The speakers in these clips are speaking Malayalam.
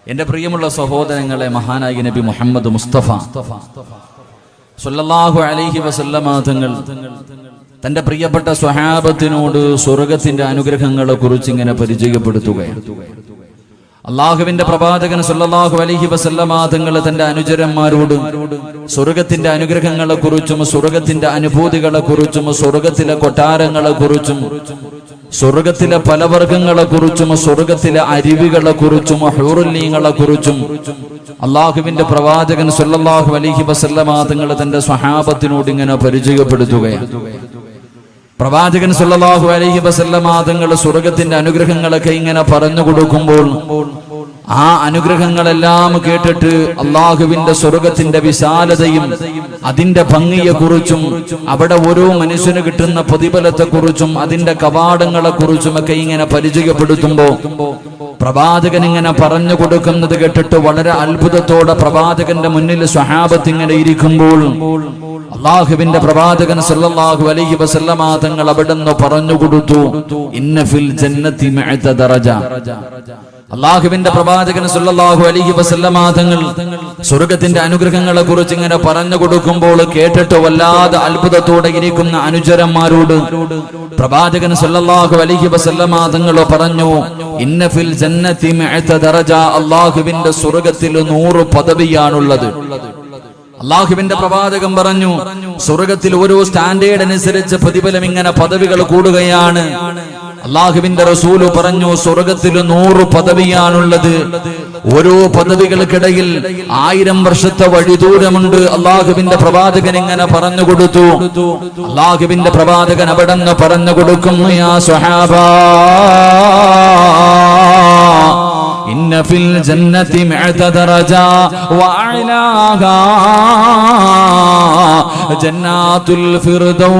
എന്റെ പ്രിയമുള്ള സഹോദരങ്ങളെ, മഹാനായ നബി മുഹമ്മദ് മുസ്തഫ സ്വല്ലല്ലാഹു അലൈഹി വസല്ലമ തങ്ങൾ തന്റെ പ്രിയപ്പെട്ട സ്വഹാബത്തിനോട് സ്വർഗത്തിന്റെ അനുഗ്രഹങ്ങളെ കുറിച്ച് ഇങ്ങനെ പരിചയപ്പെടുത്തുകയാണ്. അള്ളാഹുവിന്റെ പ്രവാചകൻ സ്വല്ലല്ലാഹു അലൈഹി വസല്ലമ തങ്ങൾ തന്റെ അനുചരന്മാരോട് സ്വർഗത്തിന്റെ അനുഗ്രഹങ്ങളെ കുറിച്ചും സ്വർഗത്തിന്റെ അനുഭൂതികളെ കുറിച്ചും സ്വർഗത്തിലെ കൊട്ടാരങ്ങളെ കുറിച്ചും സ്വർഗത്തിലെ പലവർഗങ്ങളെ കുറിച്ചും സ്വർഗത്തിലെ അരുവികളെ കുറിച്ചും ഹൂറുല്ലീങ്ങളെ കുറിച്ചും അള്ളാഹുവിന്റെ പ്രവാചകൻ സ്വല്ലല്ലാഹു അലൈഹി വസല്ലമ തങ്ങൾ തന്റെ സ്വഹാബത്തിനോട് ഇങ്ങനെ പരിചയപ്പെടുത്തുകയാണ്. പ്രവാചകൻ സ്വല്ലല്ലാഹു അലൈഹി വസല്ലമ തങ്ങൾ സ്വർഗത്തിന്റെ അനുഗ്രഹങ്ങളൊക്കെ ഇങ്ങനെ പറഞ്ഞു കൊടുക്കുമ്പോൾ ആ അനുഗ്രഹങ്ങളെല്ലാം കേട്ടിട്ട് അള്ളാഹുവിന്റെ സ്വർഗത്തിന്റെ വിശാലതയും അതിന്റെ ഭംഗിയെക്കുറിച്ചും അവിടെ ഓരോ മനുഷ്യന് കിട്ടുന്ന പ്രതിഫലത്തെക്കുറിച്ചും അതിന്റെ കവാടങ്ങളെ കുറിച്ചുമൊക്കെ ഇങ്ങനെ പരിചയപ്പെടുത്തുമ്പോ പ്രവാചകൻ ഇങ്ങനെ പറഞ്ഞു കൊടുക്കുന്നത് കേട്ടിട്ട് വളരെ അത്ഭുതത്തോടെ പ്രവാചകന്റെ മുന്നിൽ സ്വഹാബത്ത് ഇങ്ങനെ ഇരിക്കുമ്പോൾ അള്ളാഹുവിന്റെ പ്രവാചകൻ സ്വല്ലല്ലാഹു അലൈഹി വസല്ലമ തങ്ങൾ അവിടുന്ന് പറഞ്ഞു കൊടുത്തു, ഇന്ന ഫിൽ ജന്നതി മിഅത ദറജ. അള്ളാഹുവിന്റെ പ്രവാചകൻ സ്വല്ലല്ലാഹു അലൈഹി വസല്ലമ തങ്ങൾ സ്വർഗത്തിന്റെ അനുഗ്രഹങ്ങളെ കുറിച്ച് ഇങ്ങനെ പറഞ്ഞു കൊടുക്കുമ്പോൾ കേട്ടിട്ട് വല്ലാതെ അത്ഭുതത്തോടെ ഇരിക്കുന്ന അനുചരന്മാരോട് പ്രവാചകൻ സ്വല്ലല്ലാഹു അലൈഹി വസല്ലമ തങ്ങൾ പറഞ്ഞു, ഇന്ന ഫിൽ ജന്നതി മിഅത ദറജ. അള്ളാഹുവിന്റെ സ്വർഗത്തിൽ 100 പദവിയാണുള്ളത്. അള്ളാഹുവിന്റെ പ്രവാചകൻ പറഞ്ഞു, സ്വർഗത്തിൽ ഓരോ സ്റ്റാൻഡേർഡ് അനുസരിച്ച് പ്രതിഫലം ഇങ്ങനെ പദവികൾ കൂടുകയാണ്. അള്ളാഹുവിന്റെ റസൂല് പറഞ്ഞു, സ്വർഗത്തിൽ 100 പദവിയാണുള്ളത്. ഓരോ പദവികൾക്കിടയിൽ 1000 വർഷത്തെ വഴിദൂരമുണ്ട്. അള്ളാഹുവിന്റെ പ്രവാചകൻ ഇങ്ങനെ പറഞ്ഞു കൊടുത്തു. അള്ളാഹുവിന്റെ പ്രവാചകൻ അവിടെ നിന്ന് പറഞ്ഞു കൊടുക്കുന്നു, യാ സ്വഹാബാ ഇന്ന ഫിൽ ജന്നതി മിഅത ദറജ വഅലാഹാ ജന്നാത്തുൽ ഫിർദൗസ്.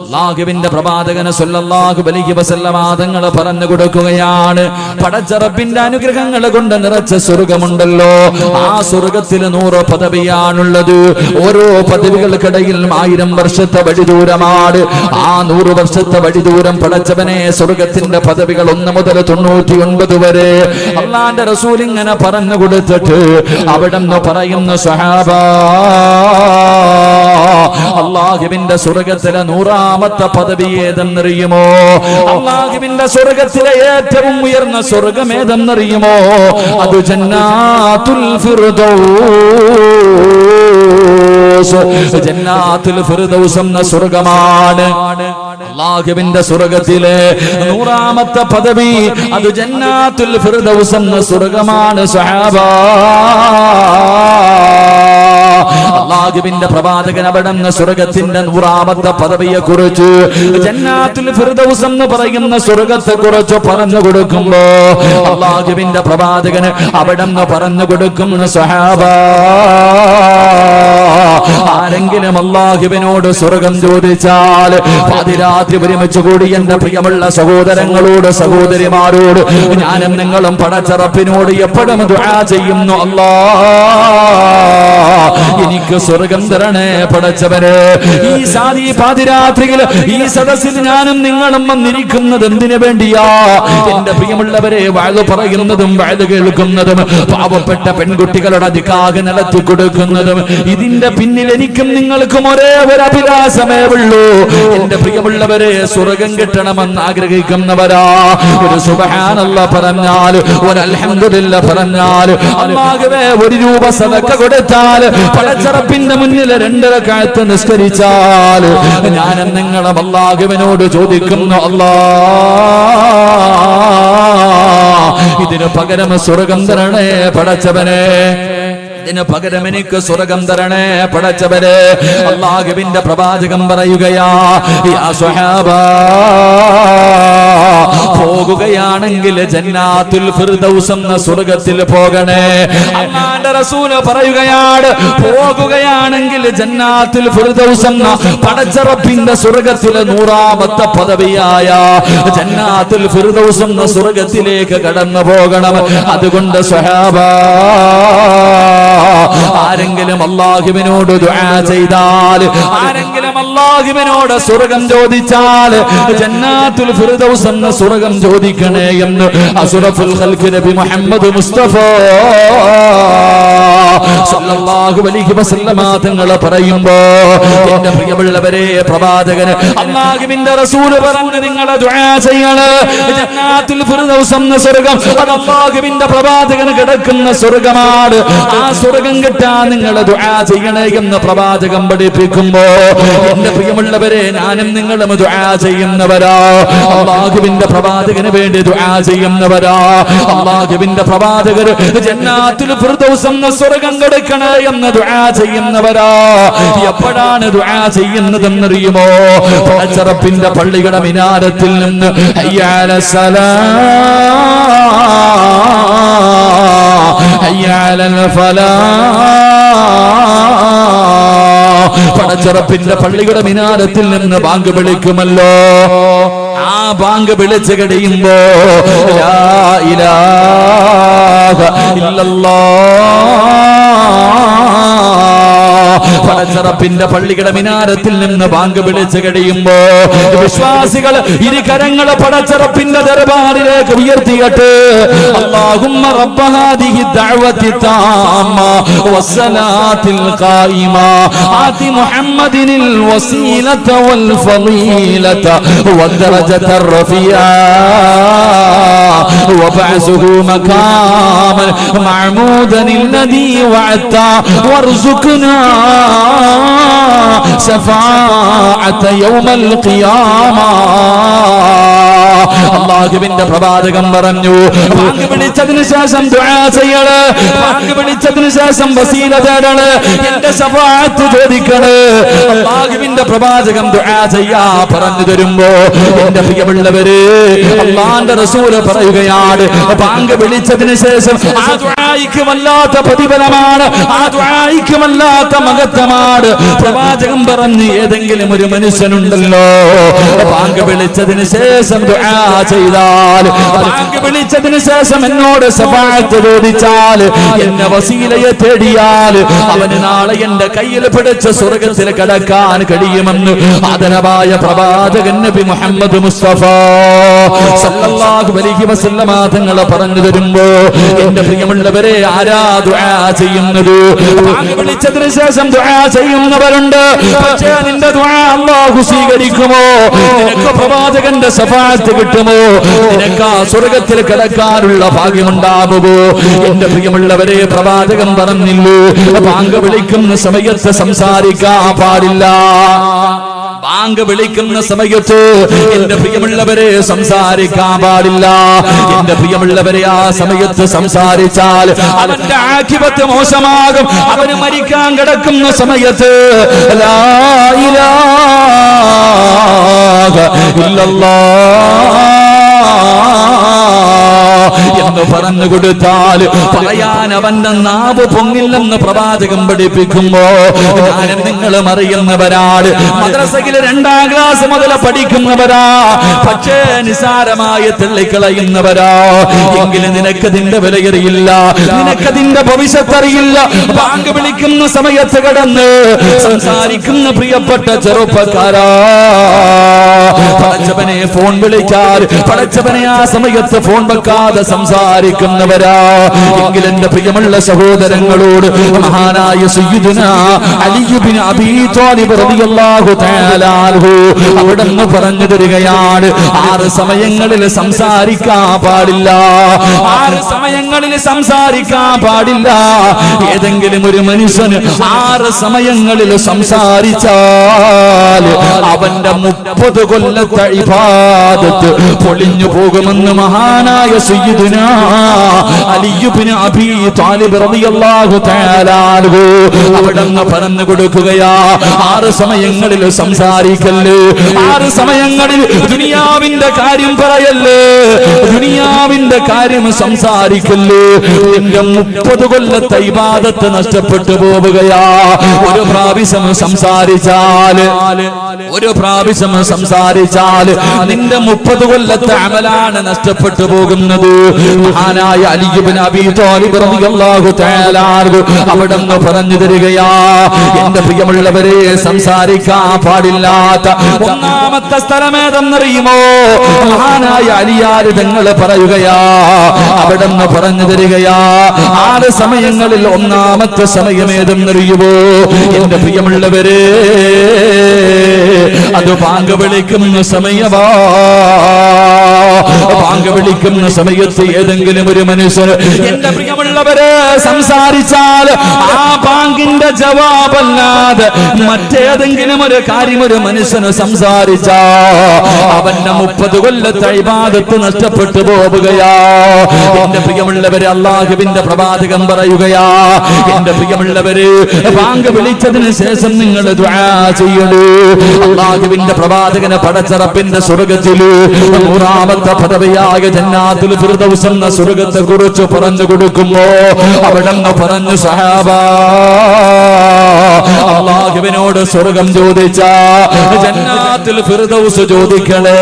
അല്ലാഹുവിന്റെ പ്രവാചകന് സ്വല്ലല്ലാഹു അലൈഹി വസല്ലമ തങ്ങൾ പറഞ്ഞു കൊടുക്കുകയാണ്, പടച്ച റബ്ബിന്റെ അനുഗ്രഹങ്ങൾ കൊണ്ട് നിറച്ച സ്വർഗമുണ്ടല്ലോ, ആ സ്വർഗത്തിൽ 100 പദവിയാണുള്ളത്. ഓരോ പദവികൾക്കിടയിൽ 1000 വർഷത്തെ വഴിദൂരമാണ്. ആ 100 വർഷത്തെ വഴിദൂരം പടച്ചവനെ സ്വർഗത്തിന്റെ പദവികൾ 1 മുതൽ 99 വരെ അള്ളാന്റെ റസൂൽ ഇങ്ങനെ പറഞ്ഞു കൊടുത്തിട്ട് അവിടെന്ന് പറയുന്ന സ്വഹാബാ, അള്ളാഹുവിന്റെ സ്വർഗത്തിലെ 100ാമത്തെ പദവി ഏതെന്നറിയുമോ? അള്ളാഹുവിന്റെ സ്വർഗത്തിലെ ഏറ്റവും ഉയർന്ന സ്വർഗം ഏതെന്നറിയുമോ? അത് ജന്നാത്തുൽ ഫിർദൗസ്. ജന്നാത്തുൽ ഫിർദൗസ് എന്ന സ്വർഗമാണ്. അള്ളാഹുവിന്റെ സ്വർഗത്തിലെ 100ാമത്തെ പദവി അത് ജന്നാത്തുൽ ഫിർദൗസ് എന്ന സ്വർഗമാണ് സ്വഹാബാ. അള്ളാഹുവിന്റെ പ്രവാചകൻ അവിടുന്ന് സ്വർഗത്തിന്റെ 100ാമത്തെ പദവിയെ കുറിച്ച് ജന്നാത്തുൽ ഫിർദൗസ് എന്ന് പറയുന്ന സ്വർഗത്തെ കുറിച്ച് പറഞ്ഞു കൊടുക്കുമ്പോ അള്ളാഹുവിന്റെ പ്രവാചകന് അവിടുന്ന് പറഞ്ഞു കൊടുക്കുന്ന സ്വഹാബാ, ആരെങ്കിലും അള്ളാഹുവിനോട് സ്വർഗം ചോദിച്ചാൽ പാതിരാത്രി ഒരുമിച്ച് കൂടി എന്റെ പ്രിയമുള്ള സഹോദരങ്ങളോട് സഹോദരിമാരോട് ഞാനും നിങ്ങളും പടച്ച റബ്ബിനോട് എപ്പോഴും ദുആ ചെയ്യുന്നു, അല്ലാഹ് എനിക്ക് സ്വർഗം തരണേ പടച്ചവനെ. ഈ പാതിരാത്രിയിൽ ഈ സദസ്സിൽ ഞാനും നിങ്ങളും വന്നിരിക്കുന്നത് എന്തിനു വേണ്ടിയാ? എന്റെ പ്രിയമുള്ളവരെ, വഅദ് പറയുന്നതും വഅദ് കേൾക്കുന്നതും പാവപ്പെട്ട പെൺകുട്ടികളുടെ അതികാകെ നടത്തി കൊടുക്കുന്നതും ഇതിന്റെ പിന്നിൽ എനിക്കും നിങ്ങൾക്കും ഒരേ ഒരു അഭിലാഷമേ ഉള്ളൂ. എന്റെ പ്രിയമുള്ളവരെ, സ്വർഗം കിട്ടണമെന്ന് ആഗ്രഹിക്കുന്നവരാ. ഒരു സുബ്ഹാനല്ലാഹ് പറഞ്ഞാൽ, ഒരു അൽഹംദുലില്ലാഹ് പറഞ്ഞാൽ, അല്ലാഹുവേ 1 രൂപ സദഖ കൊടുത്താൽ പടച്ച റബ്ബിന്റെ മുന്നിൽ 2 റക്അത്ത് നിസ്കരിച്ചാൽ ഞാനും നിങ്ങളും അല്ലാഹുവിനോട് ചോദിക്കുന്നു, അല്ലാഹ് ഇതിന് പകരം സ്വർഗം തരണേ പടച്ചവനെ, ഇതിന് പകരം എനിക്ക് സ്വർഗം തരണേ പടച്ചവനെ. അല്ലാഹുവിന്റെ പ്രവാചകൻ പറയുകയാ, യാ സ്വഹാബാ, പോകുകയാണെങ്കിൽ ജന്നാത്തുൽ ഫിർദൗസ് എന്ന സ്വർഗത്തിൽ പോകണേ. അല്ലാഹുവിന്റെ റസൂൽ പറയുകയാണ്, പോകുകയാണെങ്കിൽ ജന്നാത്തുൽ ഫിർദൗസ് എന്ന പടച്ച റബ്ബിന്റെ സ്വർഗത്തിലെ 100ാമത്തെ പദവിയായ ജന്നാത്തുൽ ഫിർദൗസ് എന്ന സ്വർഗത്തിലേക്ക് കടന്നു പോകണം. അതുകൊണ്ട് സ്വഹാബാ, ആരെങ്കിലും അല്ലാഹുവിനോട് ദുആ ചെയ്താൽ, ആരെങ്കിലും അല്ലാഹുവിനോട് സ്വർഗം ചോദിച്ചാൽ ജന്നാത്തുൽ ഫിർദൗസ് എന്ന സ്വർഗം ചോദിക്കണേ എന്ന് അസ്റഫുൽ ഖൽഖ് നബി മുഹമ്മദ് മുസ്തഫ സല്ലല്ലാഹു അലൈഹി വസല്ലമ തങ്ങൾ പറയുമ്പോ എന്റെ പ്രിയമുള്ളവരെ പ്രവാചകന് അല്ലാഹുവിന്റെ റസൂൽ പറഞ്ഞു നിങ്ങൾ ദുആ ചെയ്യണം ജന്നാത്തുൽ ഫിർദൗസ് എന്ന സ്വർഗ്ഗം അത് അല്ലാഹുവിന്റെ പ്രവാചകന് കിടക്കുന്ന സ്വർഗ്ഗമാണ് ആ സ്വർഗ്ഗം കിട്ടാൻ നിങ്ങൾ ദുആ ചെയ്യണേ എന്ന് പ്രവാചകൻ പഠിപ്പിക്കുമ്പോ എന്റെ പ്രിയമുള്ളവരെ ഞാനും നിങ്ങളും ദുആ ചെയ്യുന്നവരാ അല്ലാഹുവിന്റെ പ്രവാചകന് വേണ്ടി ദുആ ചെയ്യുന്നവരാ അല്ലാഹുവിന്റെ പ്രവാചകർ ജന്നാത്തുൽ ഫിർദൗസ് എന്ന സ്വർഗ്ഗം കിടക്കണേ എന്ന് ദുആ ചെയ്യുന്നവരാ എപ്പോഴാണ് ദുആ ചെയ്യുന്നതെന്നറിയുമോ പടച്ചറപ്പിന്റെ പള്ളിയുടെ മിനാരത്തിൽ നിന്ന് ഹയ്യ അലസ്സലാ ഹയ്യ അലൽ ഫലാ പടച്ചറപ്പിന്റെ പള്ളിയുടെ മിനാരത്തിൽ നിന്ന് ബാങ്ക് വിളിക്കുമല്ലോ ആ ബാങ്ക് വിളിച്ചു കഴിയുമ്പോ ലാ ഇലാഹ ഇല്ലല്ലാഹ് പടച്ചറപ്പിന്റെ പള്ളിയുടെ മിനാരത്തിൽ നിന്ന് ബാങ്ക് വിളിച്ചു കഴിയുമ്പോ വിശ്വാസികൾ ഇരു കരങ്ങളെ പടച്ചറപ്പിന്റെ ദർബാറിലേക്ക് ഉയർത്തിയിട്ട് അല്ലാഹുമ്മ റബ്ബ ഹാദിഹി ദഅവതി താമ്മ വസ്സലാത്തിൽ ഖായിമ ആതി മുഹമ്മദിനിൽ വസീലത വൽ ഫളീലത വദ്ദറജത റഫിയാ وبعثه مقاما معمودا الذي وعدت وارزقنا شفاعة يوم القيامة അല്ലാഹുവിന്റെ പ്രവാചകൻ പറഞ്ഞു ബാങ്ക് വിളിച്ചതിനു ശേഷം ദുആ ചെയ്യണം ബാങ്ക് വിളിച്ചതിനു ശേഷം വസീല തേടണം എന്റെ ശഫാഅത്ത് ചോദിക്കണം അല്ലാഹുവിന്റെ പ്രവാചകൻ ദുആ ചെയ്യാ പറഞ്ഞു തരുമ്പോ എന്റെ പ്രിയമുള്ളവരെ അല്ലാഹുവിന്റെ റസൂൽ പറയുകയാണ് ബാങ്ക് വിളിച്ചതിനു ശേഷം ആ ദുആയിക്ക് വല്ലാത്ത പ്രതിഫലമാണ് ആ ദുആയിക്ക് വല്ലാത്ത മഹത്വമാണ് പ്രവാചകൻ പറഞ്ഞു ഏതെങ്കിലും ഒരു മനുഷ്യനുണ്ടല്ലോ ബാങ്ക് വിളിച്ചതിനു ശേഷം ദുആ ചെയ്താൽ ബാങ്ക് വിളിച്ചതിനു ശേഷം എന്നോട് ശഫാഅത്ത് ചോദിച്ചാൽ എന്നെ വസീലയെ തേടിയാൽ അവന് നാളെ എന്റെ കയ്യിൽ പിടിച്ച് സ്വർഗ്ഗത്തിൽ കടക്കാൻ കഴിയുമെന്ന് ആദരവായ പ്രവാചകൻ നബി മുഹമ്മദ് മുസ്തഫ സല്ലല്ലാഹു അലൈഹി വസല്ലമ തങ്ങൾ പറഞ്ഞു തരുമ്പോ എന്റെ പ്രിയമുള്ളവരെ ആരാ ദുആ ചെയ്യുന്നത് ബാങ്ക് വിളിച്ചതിനു ശേഷം ദുആ ചെയ്യുന്നവരുണ്ട് പക്ഷേ നിന്റെ ദുആ അല്ലാഹു സ്വീകരിക്കുമോ നിനക്ക് പ്രവാചകന്റെ ശഫാഅത്ത് കിട്ടുമോ നിനക്ക് ആ സ്വർഗ്ഗത്തിൽ കടക്കാനുള്ള ഭാഗ്യമുണ്ടാകുമോ എന്റെ പ്രിയമുള്ളവരെ പ്രവാചകൻ പറഞ്ഞില്ലേ ബാങ്ക് വിളിക്കുന്ന സമയത്ത് സംസാരിക്കാൻ പാടില്ല ബാങ്ക് വിളിക്കുന്ന സമയത്ത് എന്റെ പ്രിയമുള്ളവരെ സംസാരിക്കാൻ പാടില്ല എന്റെ പ്രിയമുള്ളവരെ ആ സമയത്ത് സംസാരിച്ചാൽ അവന്റെ ആഖിബത്ത് മോശമാകും അവന് മരിക്കാൻ കിടക്കുന്ന സമയത്ത് ലാ ഇലാഹ ഇല്ലല്ലാഹ് എന്ന് പറഞ്ഞു കൊടുത്താൽ പറയാൻ അവന്റെ നാവ് പൊങ്ങില്ലെന്ന് പ്രവാചകൻ പഠിപ്പിക്കുമ്പോ ഞാനും നിങ്ങളും അറിയുന്നവരാണ് മദ്രസയിൽ 2ാം ക്ലാസ് മുതൽ പഠിക്കുന്നവരാ പക്ഷേ നിസാരമായി തള്ളിക്കളയുന്നവരാ എങ്കിലും നിനക്കതിന്റെ വിലയറിയില്ല നിനക്കതിന്റെ ഭവിഷ്യത്ത് അറിയില്ല ബാങ്ക് വിളിക്കുന്ന സമയത്ത് കിടന്ന് സംസാരിക്കുന്ന പ്രിയപ്പെട്ട ചെറുപ്പക്കാരാ പടച്ചവനെ ഫോൺ വിളിച്ചാൽ പടച്ചവനെ ആ സമയത്ത് ഫോൺ വെക്കാതെ സംസാരിക്കുന്നവരാ എങ്കിൽ എന്റെ പ്രിയമുള്ള സഹോദരങ്ങളോട് മഹാനായ സയ്യിദുനാ അലി ഇബ്നു അബീ ത്വാലിബ് റളിയല്ലാഹു തആല അൻഹു അവിടുന്ന് പറഞ്ഞു തരികയാണ് 6 സമയങ്ങളിൽ സംസാരിക്കാൻ പാടില്ല 6 സമയങ്ങളിൽ സംസാരിക്കാൻ പാടില്ല ഏതെങ്കിലും ഒരു മനുഷ്യന് 6 സമയങ്ങളിൽ സംസാരിച്ചാൽ അവന്റെ 30 കൊല്ലത്തെ ഇബാദത്ത് പൊളിഞ്ഞു പോകുമെന്ന് മഹാനായ സയ്യിദുനാ അലി ഇബ്നു അബീ ത്വാലിബ് റളിയല്ലാഹു തആല അൻഹു അവിടുന്ന് പറഞ്ഞു കൊടുക്കുകയാ 6 സമയങ്ങളിൽ സംസാരിക്കല്ലേ 6 സമയങ്ങളിൽ ദുനിയാവിന്റെ കാര്യം പറയല്ലേ ദുനിയാവിന്റെ ദുനിയാവിന്റെ കാര്യം സംസാരിക്കല്ലേ, നിന്റെ 30 കൊല്ലത്തെ ഇബാദത്ത് നഷ്ടപ്പെട്ടു പോവുകയാ. ഒരു പ്രാവശ്യം സംസാരിച്ചാൽ നിന്റെ 30 കൊല്ലത്തെ അമലാണ് നഷ്ടപ്പെട്ടു പോകുന്നത്. മഹാനായ അലി ഇബ്നു അബീ ത്വാലിബ് റളിയല്ലാഹു തആല അവിടുന്ന് പറഞ്ഞു തരികയാ, എന്റെ പ്രിയമുള്ളവരെ, സംസാരിക്കാൻ പാടില്ലാത്ത ഒന്നാമത്തെ സ്ഥലമേതെന്നറിയുമോ? മഹാനായ അലിയാര് തങ്ങൾ പറയുകയാ, അവിടുന്ന് പറഞ്ഞു തരികയാ, 6 സമയങ്ങളിൽ ഒന്നാമത്തെ സമയമേതെന്നറിയുമോ? എന്റെ പ്രിയമുള്ളവരെ, അത് ബാങ്ക് വിളിക്കുന്ന സമയമാ. ബാങ്ക് വിളിക്കുന്ന സമയത്ത് ഏതെങ്കിലും ഒരു മനുഷ്യർ, എന്റെ പ്രിയമുള്ളവരെ, സംസാരിച്ചാൽ ആ ബാങ്കിന്റെ ജവാബല്ലാതെ മറ്റേതെങ്കിലും ഒരു കാര്യം ഒരു മനുഷ്യന് സംസാരിച്ചാ അവന്റെ 30 കൊല്ലത്തെ ഇബാദത്ത് നഷ്ടപ്പെട്ടു പോവുകയാ. എന്റെ പ്രിയമുള്ളവരെ, അല്ലാഹുവിന്റെ പ്രവാചകൻ പറയുകയാ, എന്റെ പ്രിയമുള്ളവരെ, ബാങ്ക് വിളിച്ചതിന് ശേഷം നിങ്ങൾ ദുആ ചെയ്യണേ. അല്ലാഹുവിന്റെ പ്രവാചകനെ പടച്ചറപ്പിന്റെ സ്വർഗ്ഗത്തില് 100ാമത്തെ പദവിയായ ജന്നാത്തുൽ ഫിർദൗസ് എന്ന സ്വർഗ്ഗത്തെ കുറിച്ച് പറഞ്ഞു കൊടുക്കുമ്പോ അവിടെന്ന് പറഞ്ഞു, സഹാബാ, അല്ലാഹുവിനോട് സ്വർഗ്ഗം ചോദിച്ച ജന്നാത്തുൽ ഫിർദൗസ് ചോദിക്കണേ,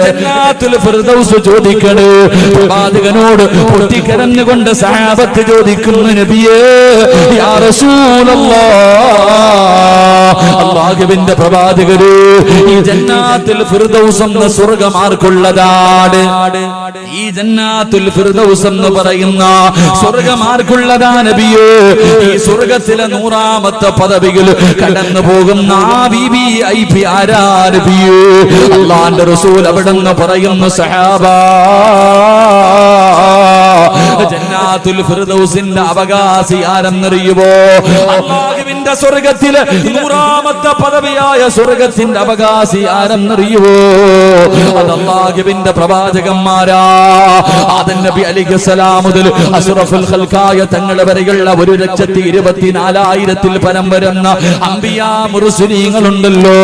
ജന്നാത്തുൽ ഫിർദൗസ് ചോദിക്കണേ. പ്രവാചകനോട് പൊട്ടിക്കരഞ്ഞുകൊണ്ട് സഹാബത്ത് ചോദിക്കുന്നു, നബിയേ, യാ റസൂലല്ലാഹ്, അല്ലാഹുവിന്റെ പ്രവാചകരെ, ഈ ജന്നാത്തുൽ ഫിർദൗസ് എന്ന സ്വർഗ്ഗം ആർക്കുള്ളതാണ്? ഈ ജന്നാത്തുൽ ഫിർദൗസ് എന്ന് പറയുന്ന സ്വർഗ്ഗം ആർക്കുള്ളതാ നബിയേ? ഈ സ്വർഗ്ഗത്തിലെ 100ാമത്തെ പദവിയിൽ കടന്നു പോകുന്ന ആ VIP ആരാ നബിയേ? അല്ലാഹുവിന്റെ റസൂൽ അവിടെന്ന് പറയുന്നു, സഹാബാ, ജന്നാത്തുൽ ഫിർദൗസിന്റെ അവകാശി ആരെന്നറിയുമോ? അല്ലാഹുവിന്റെ സ്വർഗ്ഗത്തിലെ 100ാമത്തെ പദവിയായ സ്വർഗ്ഗത്തിന്റെ അവകാശി ആരെന്നറിയുമോ? അത് അല്ലാഹുവിന്റെ പ്രവാചകന്മാരാ. ആദം നബി അലൈഹിസ്സലാം മുതൽ അഷ്റഫുൽ ഖൽഖായ തങ്ങൾ വരെയുള്ള 1,24,000-ൽ പരം വരുന്ന അംബിയാ മുർസലീങ്ങളുണ്ടല്ലോ,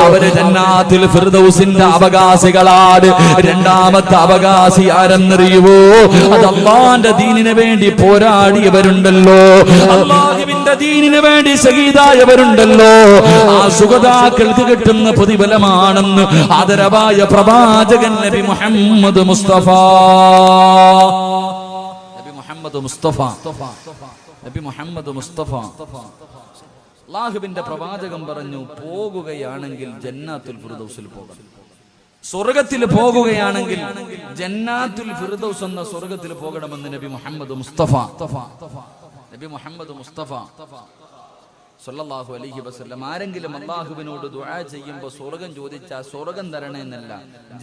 അവര് ജന്നാത്തുൽ ഫിർദൗസിന്റെ അവകാശികളാണ്. രണ്ടാമത്തെ അവകാശി ആരെന്നറിയുമോ? അത് അല്ലാഹുവിന്റെ ദീനിന് വേണ്ടി പോരാടിയവരുണ്ടല്ലോ, അല്ലാഹുവിന്റെ ദീനിന് വേണ്ടി ശഹീദായവരുണ്ടല്ലോ. ആ ശുഹദാക്കൾക്ക് കിട്ടുന്ന പ്രതിഫലമാണെന്ന് ആദരവായ പ്രവാചകൻ നബി മുഹമ്മദ് മുസ്തഫ അല്ലാഹുവിന്റെ പ്രവാചകൻ പറഞ്ഞു, പോകുകയാണെങ്കിൽ ജന്നാത്തുൽ ഫിർദൗസിൽ പോകണം. സ്വർഗത്തിൽ പോകുകയാണെങ്കിൽ ജന്നാത്തുൽ ഫിർദൗസ് എന്ന സ്വർഗത്തിൽ പോകണമെന്ന് നബി മുഹമ്മദ് മുസ്തഫ സല്ലല്ലാഹു അലൈഹി വസല്ലം. ആരെങ്കിലും അല്ലാഹുവിനോട് ദുആ ചെയ്യുമ്പോൾ സ്വർഗം ചോദിച്ചാൽ സ്വർഗം തരണേ എന്നല്ല,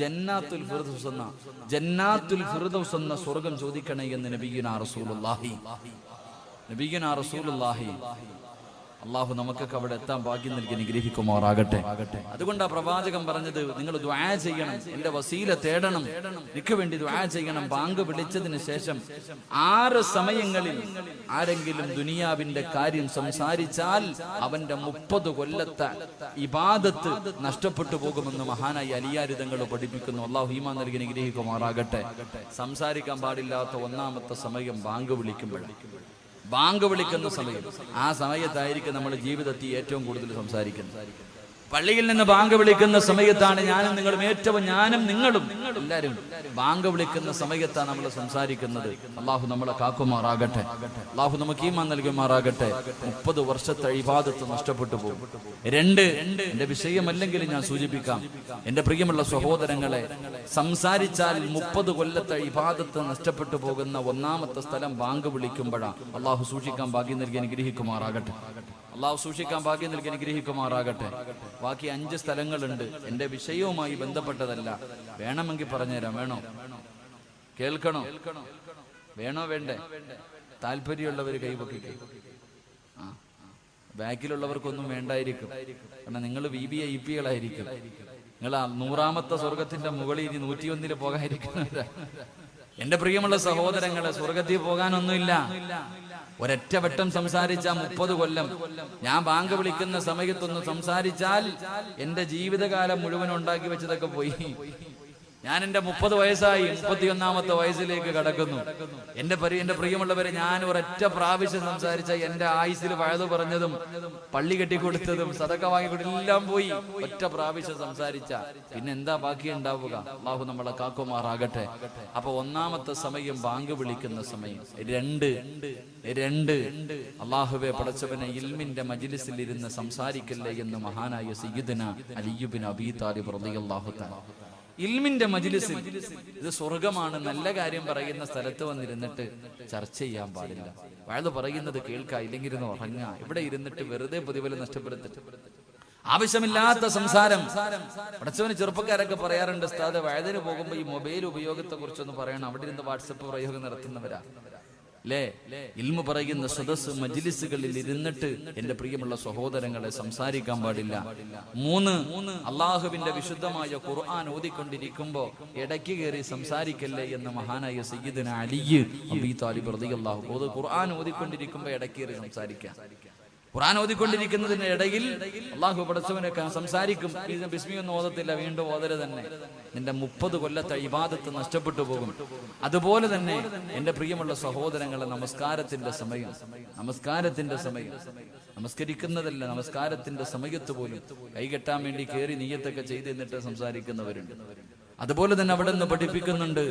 ജന്നാത്തുൽ ഫിർദൗസ് എന്ന സ്വർഗം ചോദിക്കണേ എന്ന് നബിയുനാ റസൂലുള്ളാഹി. അള്ളാഹു നമുക്കൊക്കെ അവിടെ എത്താൻ ഭാഗ്യം നൽകി അനുഗ്രഹിക്കുമാറാകട്ടെ. അതുകൊണ്ട് ആ പ്രവാചകൻ പറഞ്ഞത്, നിങ്ങൾ ദുആ ചെയ്യണം, എന്റെ വസീല തേടണം, എനിക്ക് വേണ്ടി ദുആ ചെയ്യണം. ബാങ്ക് വിളിച്ചതിന് ശേഷം 6 സമയങ്ങളിൽ ആരെങ്കിലും ദുനിയാവിന്റെ കാര്യം സംസാരിച്ചാൽ അവന്റെ 30 കൊല്ലത്തെ ഇബാദത്ത് നഷ്ടപ്പെട്ടു പോകുമെന്ന് മഹാനായ അലിയാർ തങ്ങൾ പഠിപ്പിക്കുന്നു. അള്ളാഹു ഈമാൻ നൽകി അനുഗ്രഹിക്കുമാറാകട്ടെ. സംസാരിക്കാൻ പാടില്ലാത്ത 1ാമത്തെ സമയം ബാങ്ക് വിളിക്കുമ്പോഴാണ്. ബാങ്ക് വിളിക്കുന്ന സമയം, ആ സമയത്തായിരിക്കും നമ്മൾ ജീവിതത്തിൽ ഏറ്റവും കൂടുതൽ സംസാരിക്കുന്നത്. പള്ളിയിൽ നിന്ന് ബാങ്ക് വിളിക്കുന്ന സമയത്താണ് ഞാനും നിങ്ങളും എല്ലാവരും ബാങ്ക് വിളിക്കുന്ന സമയത്താണ് നമ്മൾ സംസാരിക്കുന്നത്. അള്ളാഹു നമ്മളെ കാക്കുമാറാകട്ടെ, അള്ളാഹു നമുക്ക് ഈമാൻ നൽകുമാറാകട്ടെ. 30 വർഷത്തെ ഇബാദത്ത് നഷ്ടപ്പെട്ടു പോകും. 2, എന്റെ വിഷയമല്ലെങ്കിൽ ഞാൻ സൂചിപ്പിക്കാം, എന്റെ പ്രിയമുള്ള സഹോദരങ്ങളെ, സംസാരിച്ചാൽ 30 കൊല്ലത്തെ ഇബാദത്ത് നഷ്ടപ്പെട്ടു പോകുന്ന 1ാമത്തെ സ്ഥലം ബാങ്ക് വിളിക്കുമ്പോഴാണ്. അള്ളാഹു സൂക്ഷിക്കാൻ ഭാഗ്യം നൽകി അനുഗ്രഹിക്കുമാറാകട്ടെ. ബാക്കി 5 സ്ഥലങ്ങളുണ്ട്, എന്റെ വിഷയവുമായി ബന്ധപ്പെട്ടതല്ല. വേണമെങ്കിൽ പറഞ്ഞുതരാം. കേൾക്കണോ? വേണ്ടേ? താല്പര്യമുള്ളവർ കൈപൊക്കിക്കേ. ബാക്കിലുള്ളവർക്കൊന്നും വേണ്ടായിരിക്കും, കാരണം നിങ്ങൾ VVIPകളായിരിക്കും. നിങ്ങൾ 100ാമത്തെ സ്വർഗത്തിന്റെ മുകളിൽ 101 പോകാതിരിക്കുന്നവരാ. എന്റെ പ്രിയമുള്ള സഹോദരങ്ങളെ, സ്വർഗത്തിൽ പോകാനൊന്നുമില്ല. ഒരൊറ്റ വട്ടം സംസാരിച്ച 30 കൊല്ലം. ഞാൻ ബാങ്ക് വിളിക്കുന്ന സമയത്തൊന്ന് സംസാരിച്ചാൽ എന്റെ ജീവിതകാലം മുഴുവൻ ഉണ്ടാക്കി വെച്ചതൊക്കെ പോയി. ഞാൻ എന്റെ 30 വയസ്സായി, 31ാമത്തെ വയസ്സിലേക്ക് കടക്കുന്നു. എന്റെ പ്രിയമുള്ളവരെ, ഞാൻ ഒരൊറ്റ പ്രാവശ്യം സംസാരിച്ച എന്റെ ആയുസ്സിൽ വഴുതു പറഞ്ഞതും പള്ളി കെട്ടിക്കൊടുത്തതും സദക്ക വാങ്ങിക്കൊടുത്തതും എല്ലാം പോയി. ഒറ്റ പ്രാവശ്യം സംസാരിച്ച പിന്നെ എന്താ ബാക്കി ഉണ്ടാവുക? അള്ളാഹു നമ്മളെ കാക്കുമാറാകട്ടെ. അപ്പൊ ഒന്നാമത്തെ സമയം ബാങ്ക് വിളിക്കുന്ന സമയം. രണ്ട് അള്ളാഹുവെ പടച്ചവനെ, ഇൽമിന്റെ മജ്ലിസിൽ ഇരുന്ന് സംസാരിക്കല്ലേ എന്ന് മഹാനായ സയ്യിദുനാ അലി ഇബ്നു അബീ താലിബ് റളിയല്ലാഹു തആല. ഇൽമിന്റെ മജ്ലിസിൽ, ഇത് സ്വർഗമാണ്, നല്ല കാര്യം പറയുന്ന സ്ഥലത്ത് വന്നിരുന്നിട്ട് ചർച്ച ചെയ്യാൻ പാടില്ല. വഴുത് പറയുന്നത് കേൾക്കുക, ഇല്ലെങ്കിൽ ഇരുന്ന് ഉറങ്ങുക. ഇവിടെ ഇരുന്നിട്ട് വെറുതെ പ്രതിഫലം നഷ്ടപ്പെടുത്തിട്ട് ആവശ്യമില്ലാത്ത സംസാരം. പടച്ചവന് ചെറുപ്പക്കാരൊക്കെ പറയാറുണ്ട്, ഉസ്താദ് വഴുതിന് പോകുമ്പോ ഈ മൊബൈൽ ഉപയോഗത്തെ കുറിച്ചൊന്ന് പറയണം. അവിടെ ഇരുന്ന് വാട്സപ്പ് പ്രയോഗം നടത്തുന്നവരാ അല്ലേ? ഇൽമു പറയുന്ന സദസ് മജ്ലിസുകളിൽ ഇരുന്നിട്ട് എന്റെ പ്രിയമുള്ള സഹോദരങ്ങളെ സംസാരിക്കാൻ പാടില്ല. 3, അള്ളാഹുവിന്റെ വിശുദ്ധമായ ഖുർആൻ ഓതിക്കൊണ്ടിരിക്കുമ്പോ ഇടയ്ക്ക് കയറി സംസാരിക്കല്ലേ എന്ന് മഹാനായ സയ്യിദുനാ അലി അബീ താലിബ് റളിയല്ലാഹു അൻഹു. ഖുർആൻ ഓതിക്കൊണ്ടിരിക്കുമ്പോ ഇടയ്ക്ക് കയറി സംസാരിക്കാം. ഖുർആൻ ഓതിക്കൊണ്ടിരിക്കുന്നതിന് ഇടയിൽ അള്ളാഹു പടച്ചവനെ സംസാരിക്കും. ബിസ്മിയൊന്നും ഓതത്തില്ല, വീണ്ടും ഓതര തന്നെ. നിന്റെ 30 കൊല്ലത്തെ ഇബാദത്ത് നഷ്ടപ്പെട്ടു പോകും. അതുപോലെ തന്നെ എന്റെ പ്രിയമുള്ള സഹോദരങ്ങളെ, നമസ്കാരത്തിന്റെ സമയം, നമസ്കരിക്കുന്നതല്ല, നമസ്കാരത്തിന്റെ സമയത്ത് പോലും കൈകെട്ടാൻ വേണ്ടി കയറി നീയത്തൊക്കെ ചെയ്ത് എന്നിട്ട് സംസാരിക്കുന്നവരുണ്ട്. അതുപോലെ തന്നെ അവിടെ നിന്ന് പഠിപ്പിക്കുന്നുണ്ട്,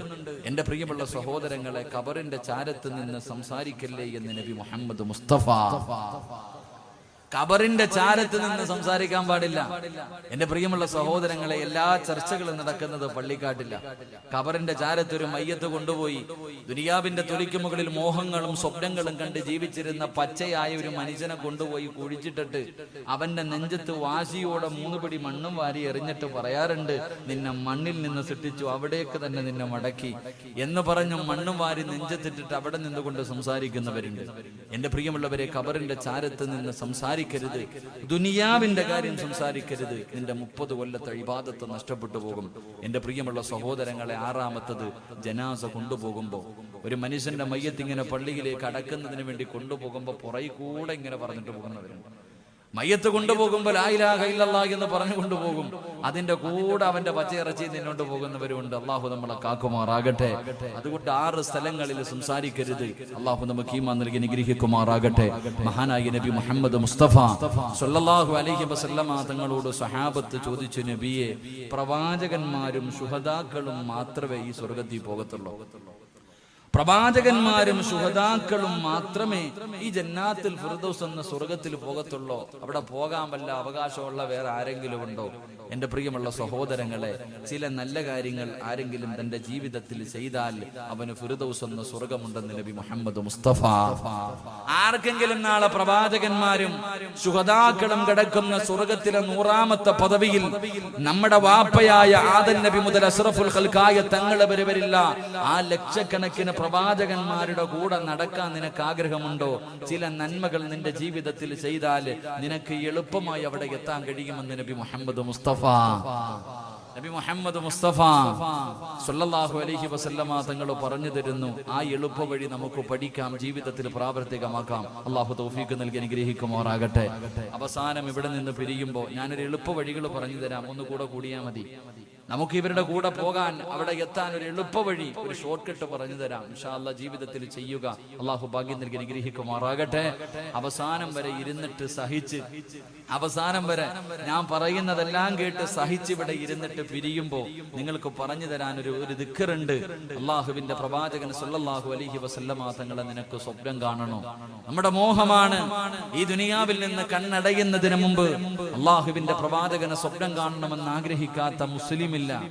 എന്റെ പ്രിയമുള്ള സഹോദരങ്ങളെ, ഖബറിന്റെ ചാരത്ത് നിന്ന് സംസാരിക്കല്ലേ എന്ന് നബി മുഹമ്മദ് മുസ്തഫ. ഖബറിന്റെ ചാരത്ത് നിന്ന് സംസാരിക്കാൻ പാടില്ല. എന്റെ പ്രിയമുള്ള സഹോദരങ്ങളെ, എല്ലാ ചർച്ചകളും നടക്കുന്നത് പള്ളിക്കാട്ടില്ല. ഖബറിന്റെ ചാരത്ത് ഒരു മയ്യത്ത് കൊണ്ടുപോയി ദുനിയാവിന്റെ തൊലിക്ക് മുകളിൽ മോഹങ്ങളും സ്വപ്നങ്ങളും കണ്ട് ജീവിച്ചിരുന്ന പച്ചയായ ഒരു മനുഷ്യനെ കൊണ്ടുപോയി കുഴിച്ചിട്ടിട്ട് അവന്റെ നെഞ്ചത്ത് വാശിയോടെ 3 പിടി മണ്ണും വാരി എറിഞ്ഞിട്ട് പറയാറുണ്ട്, നിന്നെ മണ്ണിൽ നിന്ന് സൃഷ്ടിച്ചു, അവിടേക്ക് തന്നെ നിന്നെ മടക്കി എന്ന് പറഞ്ഞു മണ്ണും വാരി നെഞ്ചത്തിട്ടിട്ട് അവിടെ നിന്നുകൊണ്ട് സംസാരിക്കുന്നവരുണ്ട്. എന്റെ പ്രിയമുള്ളവരെ, ഖബറിന്റെ ചാരത്ത് നിന്ന് സംസാരിക്കരുത്. ദുനിയാവിന്റെ കാര്യം സംസാരിക്കരുത്. നിന്റെ 30 കൊല്ലത്തെ ഇബാദത്ത് നഷ്ടപ്പെട്ടു പോകും. എന്റെ പ്രിയമുള്ള സഹോദരങ്ങളെ, 6ാമത്തത് ജനാസ കൊണ്ടുപോകുമ്പോ, ഒരു മനുഷ്യന്റെ മയ്യത്ത് ഇങ്ങനെ പള്ളിയിലേക്ക് അടക്കുന്നതിന് വേണ്ടി കൊണ്ടുപോകുമ്പോ പുറകെ കൂടെ ഇങ്ങനെ പറഞ്ഞിട്ട് പോകുന്നവരുണ്ട്. മയ്യത്ത് കൊണ്ടുപോകുമ്പോൾ ലാ ഇലാഹ ഇല്ലല്ലാഹ് എന്ന് പറഞ്ഞു കൊണ്ടുപോകും. അതിന്റെ കൂടെ അവന്റെ പച്ചയിറച്ചി നിന്നോണ്ട് പോകുന്നവരുണ്ട്. അള്ളാഹു നമ്മളെ കാക്കുമാറാകട്ടെ. അതുകൊണ്ട് 6 സ്ഥലങ്ങളിൽ സംസാരിക്കരുത്. അള്ളാഹു നമുക്ക് ഈമാൻ നൽകി അനുഗ്രഹിക്കുമാറാകട്ടെ. മഹാനായ നബി മുഹമ്മദ് മുസ്തഫ സ്വല്ലല്ലാഹു അലൈഹി വസല്ലമ തങ്ങളോട് സഹാബത്ത് ചോദിച്ചു, നബിയെ, പ്രവാചകന്മാരും ശുഹദാക്കളും മാത്രമേ ഈ സ്വർഗത്തിൽ പോകത്തുള്ളൂ? പ്രവാചകന്മാരും ശുഹദാക്കളും മാത്രമേ ഈ ജന്നാത്തുൽ ഫിർദൗസ് എന്ന സ്വർഗത്തിൽ പോകത്തുള്ളൂ? അവിടെ പോകാൻ വല്ല അവകാശമുള്ള വേറെ ആരെങ്കിലും ഉണ്ടോ? എന്റെ പ്രിയമുള്ള സഹോദരങ്ങളെ, ചില നല്ല കാര്യങ്ങൾ ആരെങ്കിലും തന്റെ ജീവിതത്തിൽ ചെയ്താൽ അവന് ഫിർദൗസ് എന്ന സ്വർഗമുണ്ടെന്ന് നബി മുഹമ്മദ് മുസ്തഫ. ആർക്കെങ്കിലും നാളെ പ്രവാചകന്മാരും ശുഹദാക്കളും കിടക്കുന്ന സ്വർഗത്തിലെ 100ാമത്തെ പദവിയിൽ നമ്മുടെ വാപ്പയായ ആദം നബി മുതൽ അഷ്റഫുൽ ഖൽഖായ തങ്ങളെ വരില്ല, ആ ലക്ഷക്കണക്കിന് പ്രവാചകന്മാരുടെ കൂടെ നടക്കാൻ നിനക്ക് ആഗ്രഹമുണ്ടോ? ചില നന്മകൾ നിന്റെ ജീവിതത്തിൽ ചെയ്താൽ നിനക്ക് എളുപ്പമായി അവിടെ എത്താൻ കഴിയുമെന്ന് നബി മുഹമ്മദ് മുസ്തഫ സ്വല്ലല്ലാഹു അലൈഹി വസല്ലമ തങ്ങൾ പറഞ്ഞു തരുന്നു. ആ എളുപ്പ വഴി നമുക്ക് പഠിക്കാം, ജീവിതത്തിൽ പ്രാവർത്തികമാക്കാം. അള്ളാഹു തൗഫീഖ് നൽകി അനുഗ്രഹിക്കുമാറാകട്ടെ. അവസാനം ഇവിടെ നിന്ന് പിരിയുമ്പോൾ ഞാനൊരു എളുപ്പ വഴികൾ പറഞ്ഞു തരാം, ഒന്ന് കൂടെ കൂടിയാൽ മതി. നമുക്ക് ഇവരുടെ കൂടെ പോകാൻ, അവിടെ എത്താൻ ഒരു എളുപ്പ വഴി, ഒരു ഷോർട്ട് കട്ട് പറഞ്ഞു തരാം. ഇൻഷാ അല്ലാഹ് ജീവിതത്തിൽ ചെയ്യുക. അള്ളാഹു ഭാഗ്യം നൽകി അനുഗ്രഹിക്കുമാറാകട്ടെ. അവസാനം വരെ ഇരുന്നിട്ട് സഹിച്ച്, അവസാനം വരെ ഞാൻ പറയുന്നതെല്ലാം കേട്ട് സഹിച്ച് ഇവിടെ ഇരുന്നിട്ട് പിരിയുമ്പോ നിങ്ങൾക്ക് പറഞ്ഞു തരാൻ ഒരു ദിക്റുണ്ട്. അള്ളാഹുവിന്റെ പ്രവാചകൻ സ്വല്ലല്ലാഹു അലൈഹി വസല്ലമ തങ്ങളെ നിനക്ക് സ്വപ്നം കാണണോ? നമ്മുടെ മോഹമാണ് ഈ ദുനിയാവിൽ നിന്ന് കണ്ണടയുന്നതിന് മുമ്പ് അള്ളാഹുവിന്റെ പ്രവാചകനെ സ്വപ്നം കാണണമെന്ന് ആഗ്രഹിക്കാത്ത മുസ്ലിം ഇല്ല.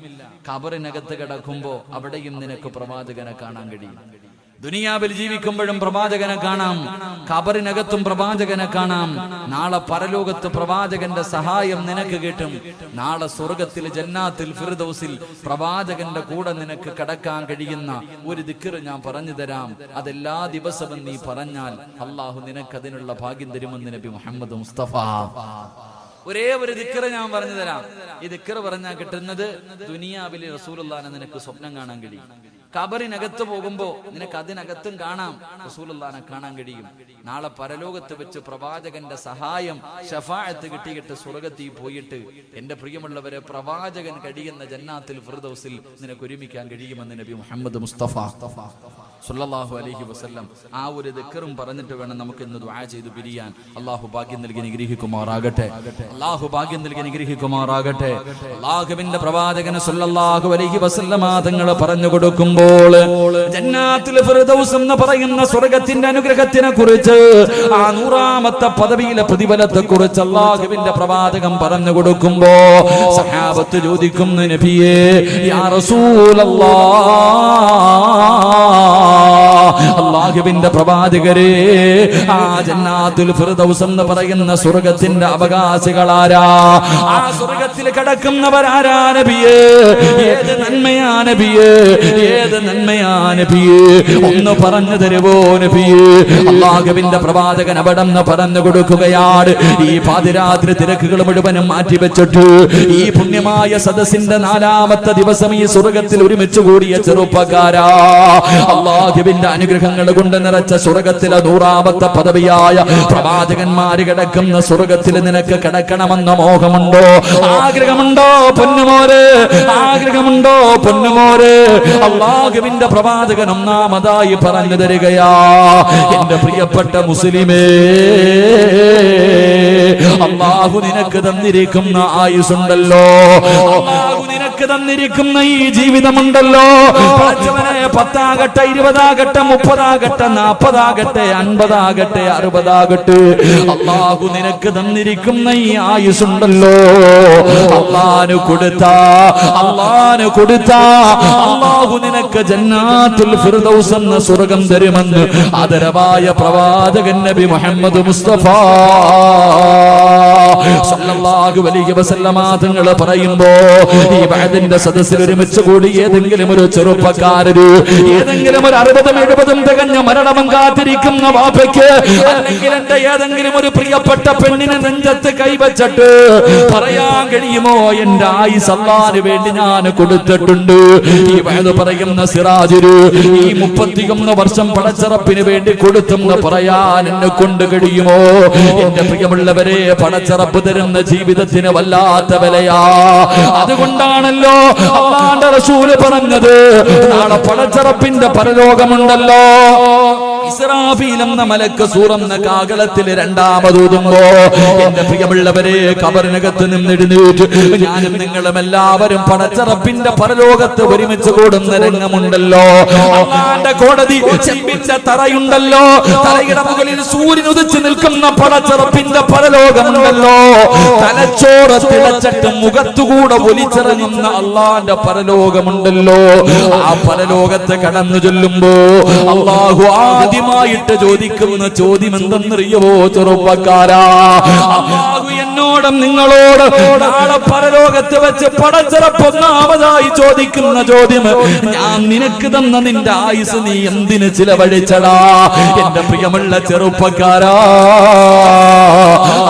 ഖബറിനകത്ത് കിടക്കുമ്പോ അവിടെയും നിനക്ക് പ്രവാചകനെ കാണാൻ കഴിയും. ദുനിയാവിൽ ജീവിക്കുമ്പോഴും പ്രവാചകനെ കാണാം, ഖബറിനകത്തും പ്രവാചകനെ കാണാം. നാളെ പരലോകത്ത് പ്രവാചകന്റെ സഹായം നിനക്ക് കിട്ടും. നാളെ സ്വർഗത്തിൽ ജന്നാത്തുൽ ഫിർദൗസിൽ പ്രവാചകന്റെ കൂടെ നിനക്ക് കടക്കാൻ കഴിയുന്ന ഒരു ദിക്ർ ഞാൻ പറഞ്ഞു തരാം. അതെല്ലാ ദിവസവും നീ പറഞ്ഞാൽ അള്ളാഹു നിനക്ക് അതിനുള്ള ഭാഗ്യം തരുമെന്ന് നബി മുഹമ്മദ് മുസ്തഫ. ഒരേ ഒരു ദിക്ർ ഞാൻ പറഞ്ഞു തരാം. ഈ ദിക്ർ പറഞ്ഞാൽ കിട്ടുന്നത് ദുനിയാവിൽ റസൂലുള്ളാഹിനെ നിനക്ക് സ്വപ്നം കാണാൻ കഴിയും. ഖബറിനകത്ത് പോകുമ്പോ നിനക്ക് അതിനകത്തും കാണാം, റസൂലുള്ളാഹിനെ കാണാൻ കഴിയും. നാളെ പരലോകത്ത് വെച്ച് പ്രവാചകന്റെ സഹായം ശഫാഅത്ത് കിട്ടിയിട്ട് സ്വർഗ്ഗത്തിൽ പോയിട്ട് എന്റെ പ്രിയമുള്ളവരെ പ്രവാചകൻ കഴിയുന്ന ജന്നാത്തുൽ ഫിർദൗസിൽ നിനക്ക് ഒരുമിക്കാൻ കഴിയുമെന്ന് നബി മുഹമ്മദ് മുസ്തഫ സല്ലല്ലാഹു അലൈഹി വസല്ലം. ആ ഒരു ദിക്റും പറഞ്ഞിട്ട് വേണം നമുക്ക് ഇന്ന് ദുആ ചെയ്തു പിരിയാൻ. അല്ലാഹു ഭാഗ്യം നൽകി അനുഗ്രഹിക്കുമാറാകട്ടെ. അല്ലാഹു ഭാഗ്യം നൽകി അനുഗ്രഹിക്കുമാറാകട്ടെ. അല്ലാഹുവിന്റെ പ്രവാചകൻ സല്ലല്ലാഹു അലൈഹി വസല്ലം തങ്ങൾ പറഞ്ഞു കൊടുക്കുമ്പോൾ ജന്നാത്തുൽ ഫിർദൗസ് എന്ന് പറയുന്ന സ്വർഗ്ഗത്തിന്റെ അനുഗ്രഹത്തിനെ കുറിച്ച്, ആ 100ാമത്തെ പദവിയിലെ പ്രതിഫലത്തെ കുറിച്ച് അല്ലാഹുവിന്റെ പ്രവാചകൻ പറഞ്ഞു കൊടുക്കുമ്പോ സഹാബത്ത് ചോദിക്കുന്നു, നബിയേ യാ റസൂലല്ലാഹ്, അല്ലാഹുവിന്റെ പ്രവാചകരെ, ആ ജന്നാത്തുൽ ഫിർദൗസ് എന്ന് പറയുന്ന സ്വർഗ്ഗത്തിന്റെ അവകാശികളാരാ? ആ സ്വർഗ്ഗത്തിൽ കിടക്കുന്നവരാരാ നബിയേ? ഏത് നന്മയാ നബിയേ? ഏത് നന്മയാ നബിയേ? ഒന്ന് പറഞ്ഞു തരുവോ നബിയേ? അല്ലാഹുവിന്റെ പ്രവാചകൻ അവിടെ നിന്ന് പറഞ്ഞു കൊടുക്കുകയാണ്. ഈ പാതിരാത്രി തിരക്കുകൾ മുഴുവനും മാറ്റിവെച്ചിട്ട് ഈ പുണ്യമായ സദസ്സിന്റെ 4ാമത്തെ ദിവസം ഈ സ്വർഗ്ഗത്തിൽ ഒരുമിച്ച് കൂടിയ ചെറുപ്പക്കാരാ, അല്ലാഹുവിന്റെ അനുഗ്രഹങ്ങൾ കൊണ്ട് നിറച്ച സ്വർഗ്ഗത്തിലെ 100ാമത്തെ പദവിയായ പ്രവാചകന്മാര് കിടക്കുന്ന സ്വർഗ്ഗത്തിൽ നിനക്ക് കിടക്കണമെന്ന മോഹമുണ്ടോ? ആഗ്രഹമുണ്ടോ പൊന്നുമോര്? ആഗ്രഹമുണ്ടോ പൊന്നുമോര്? അല്ലാഹുവിന്റെ പ്രവാചകൻ ഒന്നാമതായി പറഞ്ഞു തരികയാ, എന്റെ പ്രിയപ്പെട്ട മുസ്ലിമേ, അല്ലാഹു നിനക്ക് തന്നിരിക്കുന്ന ആയുസുണ്ടല്ലോ, അല്ലാഹു നിനക്ക് തന്നിരിക്കുന്ന ഈ ജീവിതമുണ്ടല്ലോ, 10 ആകട്ടെ, 20 ആകട്ടെ, 30 ആകട്ടെ, 40 ആകട്ടെ, 50 ആകട്ടെ, 60 ആകട്ടെ, അല്ലാഹു നിനക്ക് തന്നിരിക്കുന്ന ഈ ആയുസുണ്ടല്ലോ, അല്ലാഹു കൊടുത്താ അല്ലാഹു നിനക്ക് ജന്നാത്തുൽ ഫിർദൗസ് എന്ന സ്വർഗ്ഗം തരുമെന്ന് ആദരവായ പ്രവാചകൻ നബി മുഹമ്മദ് മുസ്തഫ സല്ലല്ലാഹു അലൈഹി വസല്ലം തങ്ങൾ പറയുമ്പോ, ഈ ബഅദിന്റെ സദസ്സിൽ ഒരുമിച്ച് കൂടി ഏതെങ്കിലും ഒരു ചെറുപ്പക്കാരന്, ഏതെങ്കിലും ഒരു 60-70 തികഞ്ഞ മരണം കാത്തിരിക്കുന്ന വാപ്പയ്ക്ക്, അല്ലെങ്കിൽ എന്റെ ഏതെങ്കിലും ഒരു പ്രിയപ്പെട്ട പെണ്ണിനെ നെഞ്ചത്ത് കൈവച്ചിട്ട് പറയാൻ കഴിയുമോ, എന്റെ ആയുസ് അല്ലാഹുവിന് വേണ്ടി ഞാൻ കൊടുത്തിട്ടുണ്ട്? ഈ വഅദ് പറയുന്ന സിറാജുര് ഈ 31 വർഷം പടച്ചറപ്പിന് വേണ്ടി കൊടുത്തെന്ന് പറയാൻ എന്നെ കൊണ്ട് കഴിയുമോ? എന്റെ പ്രിയമുള്ളവരെ, പടച്ചറപ്പ് തരുന്ന ജീവിതത്തിന് വല്ലാത്ത വിലയാ. അതുകൊണ്ടാണല്ലോ അല്ലാഹുവിന്റെ റസൂൽ പറഞ്ഞത്, നാളെ പടച്ചറപ്പിന്റെ പരലോകമുണ്ടല്ലോ. ഇസ്രാഫീൽ എന്ന മലക്ക് സൂറന്ന കാകളത്തിൽ രണ്ടാമതൂതുമ്പോ, എന്റെ പ്രിയമുള്ളവരെ, ഖബറിനകത്ത് നിന്നെഴുന്നേറ്റ് ഞാനും നിങ്ങളും എല്ലാവരും പടച്ചറപ്പിന്റെ പരലോകത്ത് ഒരുമിച്ച് കൂടുന്ന രംഗമുണ്ടല്ലോ. അല്ലാഹുവിന്റെ കോടതി ചെമ്പിന്റെ തറയുണ്ടല്ലോ, തറയുടെ മുകളിൽ സൂര്യൻ ഉദിച്ചു നിൽക്കുന്ന പടച്ചറപ്പിന്റെ പരലോകമുണ്ടല്ലോ. തലച്ചോറ് തിളച്ചിട്ട് മുഖത്തുകൂടെ ഒലിച്ചിറങ്ങുന്ന അല്ലാഹുവിന്റെ പരലോകമുണ്ടല്ലോ. ആ പരലോകത്ത് കടന്നു ചൊല്ലുമ്പോ അല്ലാഹു ആദ്യമായിട്ട് ചോദിക്കുന്ന ചോദ്യം എന്തെന്നറിയുമോ ചെറുപ്പക്കാരാ? അല്ലാഹു എന്നോടും നിങ്ങളോട് നാളെ പരലോകത്ത് വെച്ച് പടച്ചറപ്പ് ഒന്നാമതായി ചോദിക്കുന്ന ചോദ്യം, ഞാൻ നിനക്ക് തന്ന നിന്റെ ആയുസ് നീ എന്തിന് ചിലവഴിച്ചടാ? എന്റെ പ്രിയമുള്ള ചെറുപ്പക്കാരാ,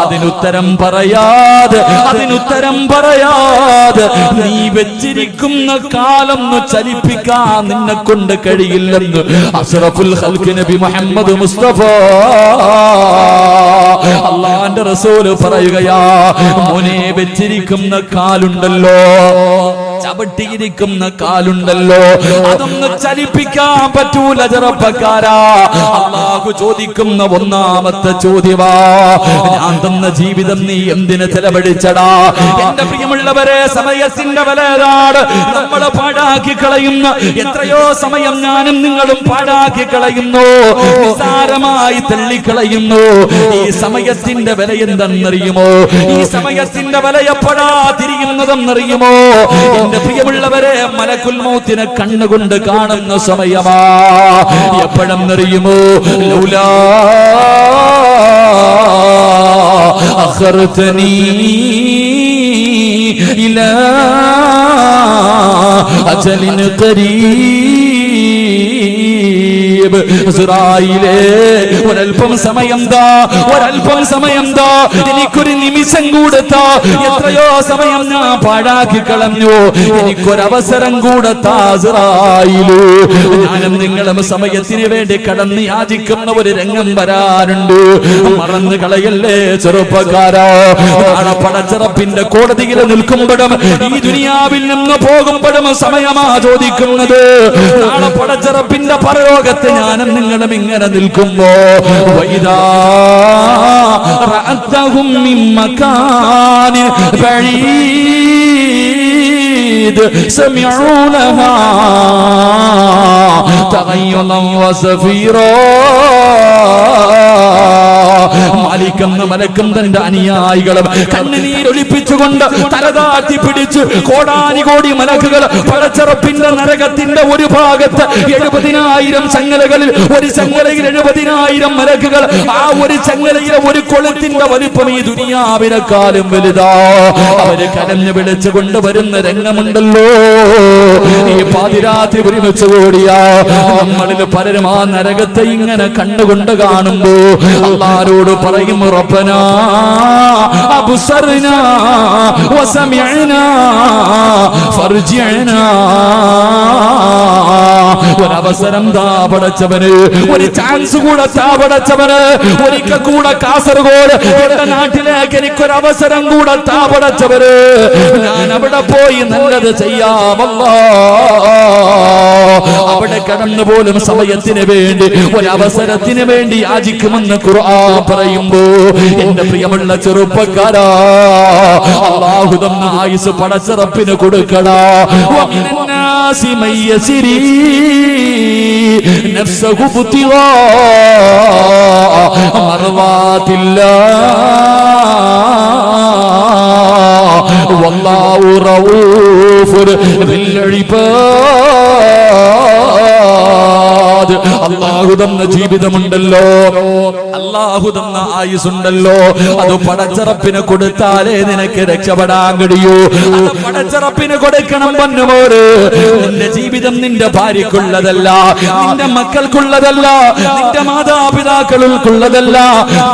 അതിനുത്തരം പറയാതെ നീ വെച്ചിരിക്കുന്ന കാലം ചലിപ്പിക്കാൻ നിന്നെ കൊണ്ട് കഴിയില്ലെന്ന് അഷ്റഫുൽ ഖൽഖ് നബി മുഹമ്മദ് മുസ്തഫ അല്ലാഹുവിന്റെ റസൂൽ പറയുകയാ, മോനെ വെച്ചിരിക്കുന്ന കാലുണ്ടല്ലോ, ചവിട്ടിയിരിക്കുന്ന കാലുണ്ടല്ലോ, അതൊന്ന് ചലിപ്പിക്കാൻ പറ്റൂല ചെറുപ്പക്കാരാ. അല്ലാഹു ചോദിക്കുന്ന ഒന്നാമത്തെ ചോദ്യമാ, ഞാൻ തന്ന ജീവിതം നീ എന്തിന് ചെലവഴിച്ചടാ? എന്റെ പ്രിയമുള്ളവരെ, സമയത്തിന്റെ വിലയാണ് നമ്മൾ പാഴാക്കി കളയുന്ന. എത്രയോ സമയം ഞാനും നിങ്ങളും പാഴാക്കി കളയുന്നു, നിസ്സാരമായി തള്ളിക്കളയുന്നു. ഈ സമയത്തിന്റെ വില എന്തെന്നറിയുമോ? ഈ സമയത്തിന്റെ വില എപ്പോഴാ തിരിയുന്നതെന്നറിയുമോ? എന്റെ പ്രിയമുള്ളവരെ, മലക്കുൽ മൗത്തിനെ കണ്ണുകൊണ്ട് കാണുന്ന സമയമാ. എപ്പോഴെന്നറിയുമോ? ലൗലാ അഖർതനീ ഇലാ അജലിൻ ഖരീബ് ഇസ്രായേലേ ഒരൽപ്പം സമയം താ, ഒരൽപ്പം സമയം താ, എനിക്കൊരു നിമിഷം കൂടത്താ. എത്രയോ സമയം ഞാൻ പാഴാക്കി കളഞ്ഞു, എനിക്കൊരവസരം കൂടത്താ ഇസ്രായേലേ. ഞാനും നിങ്ങളും സമയത്തിന് വേണ്ടി കടന്ന് യാചിക്കുന്ന ഒരു രംഗം വരാനുണ്ട്. മറന്നു കളയല്ലേ ചെറുപ്പക്കാരാ. നാളെ പടച്ചറപ്പിന്റെ കോടതിയിൽ നിൽക്കുമ്പോഴും ഈ ദുനിയാവിൽ നിന്ന് പോകുമ്പോഴും സമയമാ ചോദിക്കുന്നത്. നാളെ പടച്ചറപ്പിന്റെ പരലോകത്ത് ഞാനും നിങ്ങളും ഇങ്ങനെ നിൽക്കുമ്പോ വൈദാ റഅതഹും മിൻ മകാനി ബഈദ് സമിഉ ലഹാ തഗയ്യുദൻ വസഫീറാ. മാലിക്കെന്ന മലക്കും തന്റെ അനുയായികളും കണ്ണുനീരൊലിപ്പിച്ചുകൊണ്ട് തലതാഴ്ത്തി പിടിച്ച് കോടാനുകോടി മലക്കുകൾ പടച്ചറപ്പിന്റെ നരകത്തിന്റെ ഒരു ഭാഗത്ത് 70,000 ചങ്ങലകളിൽ ഒരു ചങ്ങലയിൽ 70,000 മലക്കുകൾ. ആ ഒരു ചങ്ങലയിലെ ഒരു കൊളുത്തിന്റെ വലിപ്പം ഈ ദുനിയാവിനെക്കാളും വലുതാ. അവര് കരഞ്ഞു വിളിച്ചുകൊണ്ട് വരുന്ന രംഗമുണ്ടല്ലോ. ഈ പാതിരാത്രി ഒരുമിച്ച് കൂടിയാ നമ്മളിൽ പലരും ആ നരകത്തെ ഇങ്ങനെ കണ്ണുകൊണ്ട് കാണുമ്പോ അല്ലാഹുവോട് പറയും റബ്ബനാ അബ്സർനാ വസമിഅനാ ഫർജിഅനാ. ഒരവസരം താ പടച്ചവന്, ഒരു ചാൻസ് കൂടെ താ പടച്ചവന്. ഒരിക്കൽ കൂടെ കാസർഗോഡ് എന്റെ നാട്ടിലേക്ക് എനിക്കൊരവസരം കൂടെ താ പടച്ചവന്. ഞാൻ അവിടെ പോയി നല്ലത് ചെയ്യാമല്ലോ. അവിടെ കടന്നു പോലും സമയത്തിന് വേണ്ടി ഒരവസരത്തിന് വേണ്ടി യാചിക്കുമെന്ന് ഖുർആൻ പറയുമ്പോ എന്റെ പ്രിയമുള്ള ചെറുപ്പക്കാരാ, അല്ലാഹു തന്ന ആയുസ് പടച്ചറപ്പിന് കൊടുക്കടാ. വമിനന്നാസി മയ്യസിരി നഫ്സഹു ബുതിവാ മർവാതില്ലാഹ് വല്ലാഹു റഊഫുൻ ബിൽ ഇബാദ്. അല്ലാഹു തന്ന ജീവിതമുണ്ടല്ലോ, അല്ലാഹു തന്ന ആയുസുണ്ടല്ലോ, അത് പടച്ചറപ്പിന് കൊടുത്താലേ നിനക്ക് രക്ഷപ്പെടാൻ കഴിയൂ. അത് പടച്ചറപ്പിന് കൊടുക്കണം പൊന്നുമോര്. നിന്റെ ജീവിതം നിന്റെ ഭാര്യക്കുള്ളതല്ല, നിന്റെ മക്കൾക്കുള്ളതല്ല, നിന്റെ മാതാപിതാക്കൾക്കുള്ളതല്ല,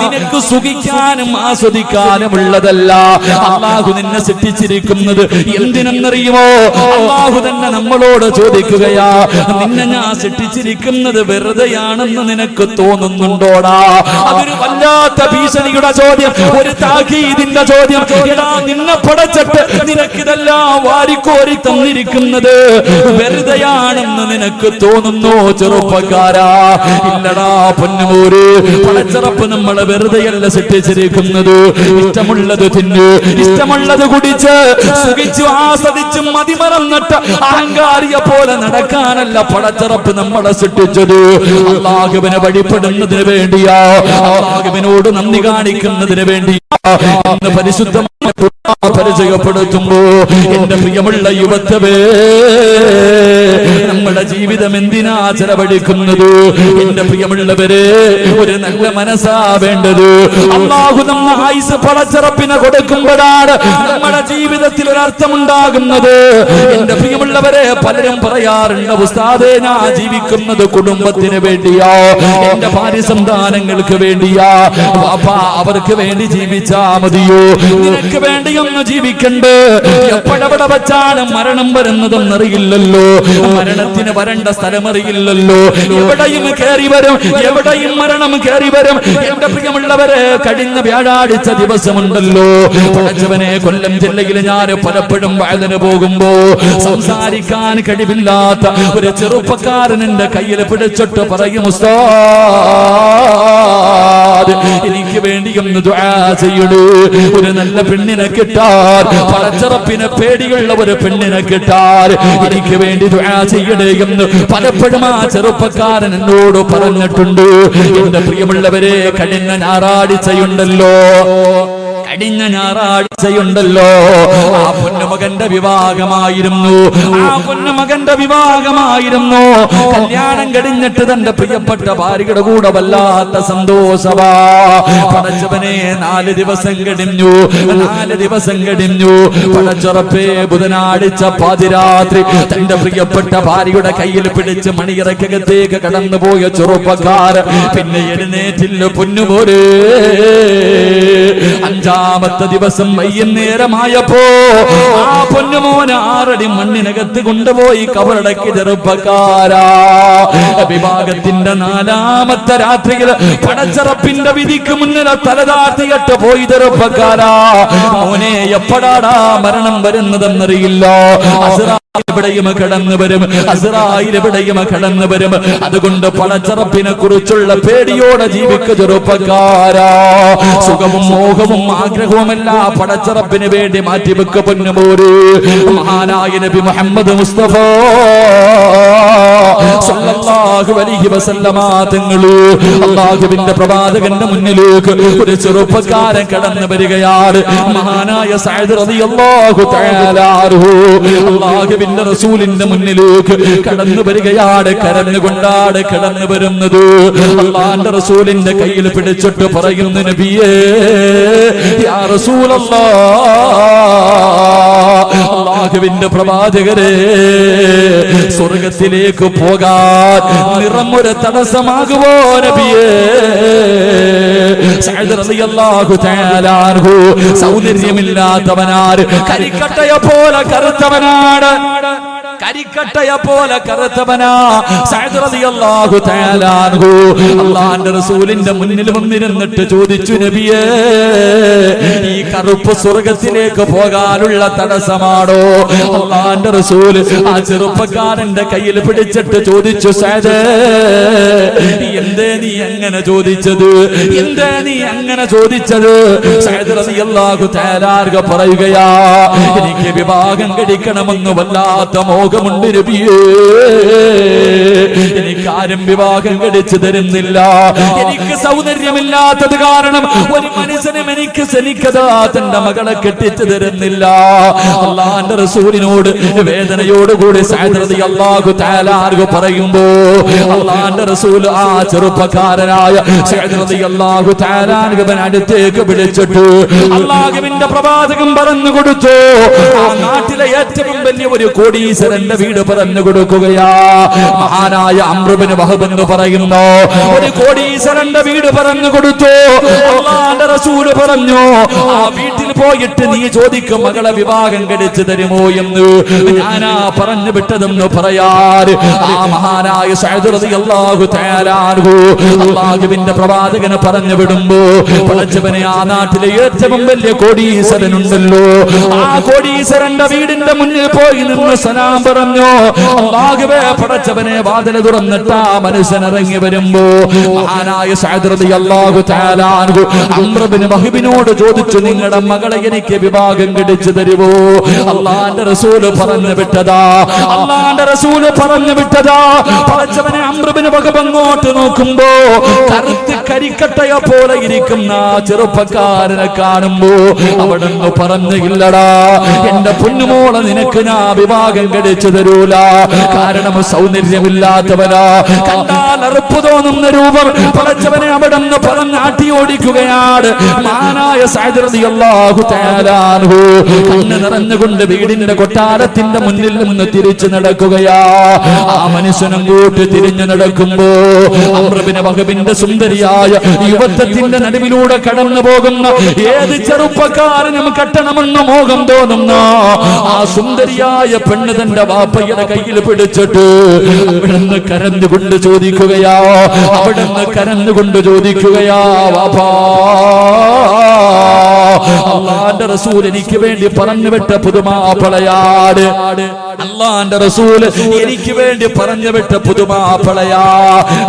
നിനക്ക് സുഖിക്കാനും ആസ്വദിക്കാനും ഉള്ളതല്ല. അല്ലാഹു നിന്നെ സൃഷ്ടിച്ചിരിക്കുന്നത് എന്തിനെന്നറിയുമോ? അല്ലാഹു തന്നെ നമ്മളോട് ചോദിക്കുകയാ, നിന്നെ ഞാൻ സൃഷ്ടിച്ചിരിക്കുന്നത് വെറുതെയാണെന്ന് നിനക്ക് തോന്നുന്നുണ്ടോടാ? അതൊരു വല്ലാത്ത ഭീഷണിയുടെ ചോദ്യം, ഒരു താക്കീതിന്റെ ചോദ്യം. എടാ, നിന്നെ പടച്ചിട്ട് നിനക്കിതെല്ലാം വാരിക്കോരി തന്നിരിക്കുന്നത് വെറുതെയാണെന്ന് നിനക്ക് തോന്നുന്നു ചെറുപ്പക്കാരാ? ഇല്ലടാ പൊന്നുമോര്, പടച്ചറപ്പ് നമ്മളെ വെറുതെയല്ല സൃഷ്ടിച്ചിരിക്കുന്നത്. ഇഷ്ടമുള്ളത് തിന്ന്, ഇഷ്ടമുള്ളത് കുടിച്ച് സുഖിച്ചു ആസ്വദിച്ച് മതിമറന്നിട്ട് അഹങ്കാരിയെ പോലെ നടക്കാനല്ല പടച്ചറപ്പ് നമ്മളെ സൃഷ്ടിച്ചത്. അല്ലാഹുവിനെ വഴിപ്പെടുന്നതിന് വേണ്ടിയാ, അല്ലാഹുവിനോട് നന്ദി കാണിക്കുന്നതിന് വേണ്ടി ഇന്ന് പരിശുദ്ധമായ ഖുർആൻ പരിചയപ്പെടുത്തുമ്പോ എന്റെ പ്രിയമുള്ള യുവത്വേ, നമ്മുടെ ജീവിതം എന്തിനാ ചെലവഴിക്കുന്നത്? എന്റെ പ്രിയമുള്ളവരെ, ഒരു നല്ല മനസ്സാ വേണ്ടത്. അല്ലാഹു നമ്മ ആയുസ് പടച്ചറപ്പിനെ കൊടുക്കുമ്പോഴാണ് നമ്മുടെ ജീവിതത്തിൽ ഒരർത്ഥമുണ്ടാകുന്നത്. എന്റെ പ്രിയമുള്ളവരെ, പലരും പറയാറുണ്ട്, ഉസ്താദേ ഞാൻ ജീവിക്കുന്നത് കുടുംബത്തിന് വേണ്ടിയാ, എന്റെ ഭാര്യ സന്താനങ്ങൾക്ക് വേണ്ടിയാ. വാപ്പാ, അവർക്ക് വേണ്ടി ജീവിച്ചാ മതിയോ? നിനക്ക് വേണ്ടിയൊന്ന് ജീവിക്കണ്ടേ? എപ്പോഴെവിടെ വെച്ചാണ് മരണം വരുന്നതെന്നറിയില്ലല്ലോ. മരണത്തിന് വരേണ്ട സ്ഥലമറിയില്ലല്ലോ. എവിടെയും കയറി വരും, എവിടെയും മരണം കയറി വരും. എന്റെ പ്രിയമുള്ളവരെ, കഴിഞ്ഞ വ്യാഴാഴ്ച ദിവസമുണ്ടല്ലോ, പടച്ചവനെ, കൊല്ലം ജില്ലയിൽ ഞാൻ പലപ്പോഴും വയലിന് പോകുമ്പോ സംസാരിക്കാൻ കഴിവില്ലാത്ത ഒരു ചെറുപ്പക്കാരൻ എന്റെ കയ്യിൽ പിടിച്ചിട്ട് പറയും, ഉസ്താദ് എനിക്ക് വേണ്ടി ഒന്ന് ദുആ ചെയ്യണേ. ഒരു നല്ല പെണ്ണിനെ കിട്ടാൻ, പടച്ചറപ്പിനെ പേടിയുള്ള ഒരു പെണ്ണിനെ കിട്ടാൻ എനിക്ക് വേണ്ടി ദുആ ചെയ്യണേ എന്ന് പലപ്പോഴും ആ ചെറുപ്പക്കാരൻ എന്നോട് പറഞ്ഞിട്ടുണ്ട്. എന്റെ പ്രിയമുള്ളവരെ, കഴിഞ്ഞ ഞായറാഴ്ചയുണ്ടല്ലോ, കഴിഞ്ഞ ഞായറാഴ്ചയുണ്ടല്ലോ ആ പൊന്നുമകന്റെ വിവാഹമായിരുന്നു. കല്യാണം കഴിഞ്ഞിട്ട് തന്റെ പ്രിയപ്പെട്ട ഭാര്യയുടെ കൂടെ വല്ലാത്ത സന്തോഷവാ. പടച്ചവനെ 4 ദിവസം കഴിഞ്ഞു. പടച്ചുറപ്പേ ബുധനാഴ്ച പാതിരാത്രി തന്റെ പ്രിയപ്പെട്ട ഭാര്യയുടെ കയ്യിൽ പിടിച്ച് മണിയറക്കകത്തേക്ക് കടന്നുപോയ ചെറുപ്പക്കാർ പിന്നെ എഴുന്നേറ്റില്ല പൊന്നുപോരെ. 5ാമത്തെ ദിവസം വൈകുന്നേരമായപ്പോ ആ പൊന്നുമോനെ 6 അടി മണ്ണിനകത്ത് കൊണ്ടുപോയി കബറടക്കി ചെറുപ്പക്കാരാ. വിവാഹത്തിന്റെ 4ാമത്തെ രാത്രിയിൽ പടച്ചറപ്പിന്റെ വിധിക്ക് മുന്നിൽ തലതാഴ്ത്തിയിട്ട് പോയി ചെറുപ്പക്കാരാ. മോനെ എപ്പോഴാടാ മരണം വരുന്നതെന്നറിയില്ല. എവിടെയും കടന്നു വരും. അതുകൊണ്ട് പടച്ചറപ്പിനെ കുറിച്ചുള്ള പേടിയോടെ ജീവിക്ക ചെറുപ്പക്കാരാ. സുഖവും മോഹവും ആഗ്രഹവും എല്ലാം പടച്ചറപ്പിന് വേണ്ടി മാറ്റിവെക്ക പൊന്നുപോര്. മഹാനായ നബി മുഹമ്മദ് മുസ്തഫ സല്ലല്ലാഹു അലൈഹി വസല്ലമ തങ്ങള് അല്ലാഹുവിന്റെ പ്രവാചകന്റെ മുന്നിലേക്ക് ഒരു ചെറുപ്പക്കാരൻ കടന്നു വരികയാണ്. മഹാനായ സഅദ് റളിയല്ലാഹു തആല അൻഹു അല്ലാഹുവിന്റെ റസൂലിന്റെ മുന്നിലേക്ക് കടന്നു വരികയാണ്. കരഞ്ഞുകൊണ്ടാണ് കടന്നു വരുന്നത്. അല്ലാഹുവിന്റെ റസൂലിന്റെ കയ്യിൽ പിടിച്ചിട്ട് പറയുന്നു, നബിയേ യാ റസൂലല്ലാഹ്, അല്ലാഹുവിന്റെ പ്രവാചകരെ, സ്വർഗ്ഗത്തിലേക്ക് പോകാൻ നിറമൊരു തടസ്സമാകുമോ നബിയേ? സഅദ് റളിയല്ലാഹു തആല അൻഹു സൗന്ദര്യമില്ലാത്തവനാണ്, കരിക്കട്ടയെ പോലെ കറുത്തവനാണ്. സഅദ് റളിയല്ലാഹു തആല അൻഹു അല്ലാഹുവിന്റെ റസൂലിന്റെ മുന്നിൽ വന്നിരുന്നിട്ട് ചോദിച്ചു, നബിയേ ഈ കറുപ്പ് സ്വർഗ്ഗത്തിലേക്ക് പോകാനുള്ള തടസ്സമാണോ? അല്ലാഹുവിന്റെ റസൂൽ ആ ചെറുപ്പക്കാരന്റെ കയ്യിൽ പിടിച്ചിട്ട് ചോദിച്ചു, സഅദ് എന്തേ നീ അങ്ങനെ ചോദിച്ചത്? സഅദ് റളിയല്ലാഹു തആല അൻഹു പറയുകയാ, എനിക്ക് വിവാഹം കഴിക്കണമെന്ന് വല്ലാത്ത മോഹമുണ്ട് നബിയേ. എനിക്കാരും വിവാഹം കഴിച്ചു തരുന്നില്ല. എനിക്ക് സൗന്ദര്യമില്ലാത്തത് കാരണം ഒരു മനുഷ്യനും എനിക്ക് ശനിക്കതാ തന്റെ മകളെ കെട്ടിച്ചു തരുന്നില്ല. അല്ലാഹുവിന്റെ റസൂലിനോട് വേദനയോടുകൂടി സഅദ് റളിയല്ലാഹു തആല അൻഹു പറയുമ്പോ അല്ലാഹുവിന്റെ റസൂൽ ആ ചെറുപ്പക്കാരനായ സഅദ് റളിയല്ലാഹു തആല അൻഹുവിനെ അടുത്തേക്ക് വിളിച്ചിട്ട് അല്ലാഹുവിന്റെ പ്രവാചകൻ പറഞ്ഞു കൊടുത്തു, ആ നാട്ടിലെ ഏറ്റവും വലിയ ഒരു കോടീശ്വരന്റെ വീട് പറഞ്ഞു കൊടുക്കുകയാ. മഹാനായ അംർ ഇബ്നു വഹബ് എന്ന് പറയുന്നു ഒരു കോടീശ്വരന്റെ വീട് പറഞ്ഞു കൊടുത്തു. അല്ലാഹുവിന്റെ റസൂൽ പറഞ്ഞു, ആ വീട്ടിൽ പോയിട്ട് നീ ചോദിക്കും മകളെ വിവാഹം കഴിച്ചു തരുമോ എന്ന്. ഞാനാ പറഞ്ഞു വിട്ടതെന്ന് പറയാറ് ആ മഹാനായ സഅദ് റളിയല്ലാഹു തആല അൻഹു അല്ലാഹുവിന്റെ പ്രവാചകനെ പറഞ്ഞു വിടുമ്പോ പടച്ചവനെ ആ നാട്ടിലെ ഏറ്റവും വലിയ കോടീശ്വരനുണ്ടല്ലോ, ആ കോടീശ്വരന്റെ വീടിന്റെ മുന്നിൽ പോയി നിന്ന് സലാം പറഞ്ഞു. അല്ലാഹുവേ പടച്ചവനെ വാതിൽ തുറന്നിട്ട് ആ മനുഷ്യൻ ഇറങ്ങി വരുമ്പോ മഹാനായ സഅദ് റളിയല്ലാഹു തആല അൻഹു അംർ ഇബ്നു വഹബിനോട് ചോദിച്ചു, നിങ്ങളുടെ മകളെ എനിക്ക് വിവാഹം കഴിച്ചു തരുമോ? അല്ലാഹുവിന്റെ റസൂൽ പറഞ്ഞു വിട്ടതാ. പടച്ചവനെ അംർ ഇബ്നു വഹബ് അങ്ങോട്ട് നോക്കുമ്പോ കറുത്ത് കരിക്കട്ടയെ പോലെ ഇരിക്കുന്ന ചെറുപ്പക്കാരനെ കാണുമ്പോ അവിടുന്ന് പറഞ്ഞില്ലടാ, എന്റെ പൊന്നുമോളെ നിനക്ക് ഞാൻ വിവാഹം കഴിച്ചു തരൂല. കാരണം സൗന്ദര്യമില്ലാത്തവനാ, കണ്ടാൽ അറുപ്പ് തോന്നുന്ന രൂപം. പടച്ചവനെ അവിടുന്ന് പറഞ്ഞാട്ടി ഓടിക്കുകയാണ്. മഹാനായ സഅദ് റളിയല്ലാഹു തആല അൻഹു കണ്ണ് നിറഞ്ഞുകൊണ്ട് വീടിന്റെ കൊട്ടാരത്തിന്റെ മുന്നിൽ നിന്ന് തിരിച്ചു നടക്കുകയാ. ആ മനുഷ്യനങ്ങോട്ട് തിരിഞ്ഞു നടക്കുമ്പോ അംർ ഇബ്നു വഹബിന്റെ സുന്ദരിയായ യുവത്വത്തിന്റെ നടുവിലൂടെ കടന്നു പോകുന്ന ഏത് ചെറുപ്പക്കാരനും കെട്ടണമെന്ന് മോഹം തോന്നുന്ന ആ സുന്ദരിയായ പെണ്ണ് തന്റെ വാപ്പയുടെ കയ്യിൽ പിടിച്ചിട്ട് അവിടുന്ന് കരഞ്ഞുകൊണ്ട് ചോദിക്കുകയാ, വാപ്പാ അല്ലാഹുവിന്റെ റസൂൽ എനിക്ക് വേണ്ടി പറഞ്ഞു വിട്ട പുതുമാപ്പിളയാട്. അല്ലാഹുവിന്റെ റസൂൽ എനിക്ക് വേണ്ടി പറഞ്ഞു വിട്ട പുതുമാപ്പിളയാ.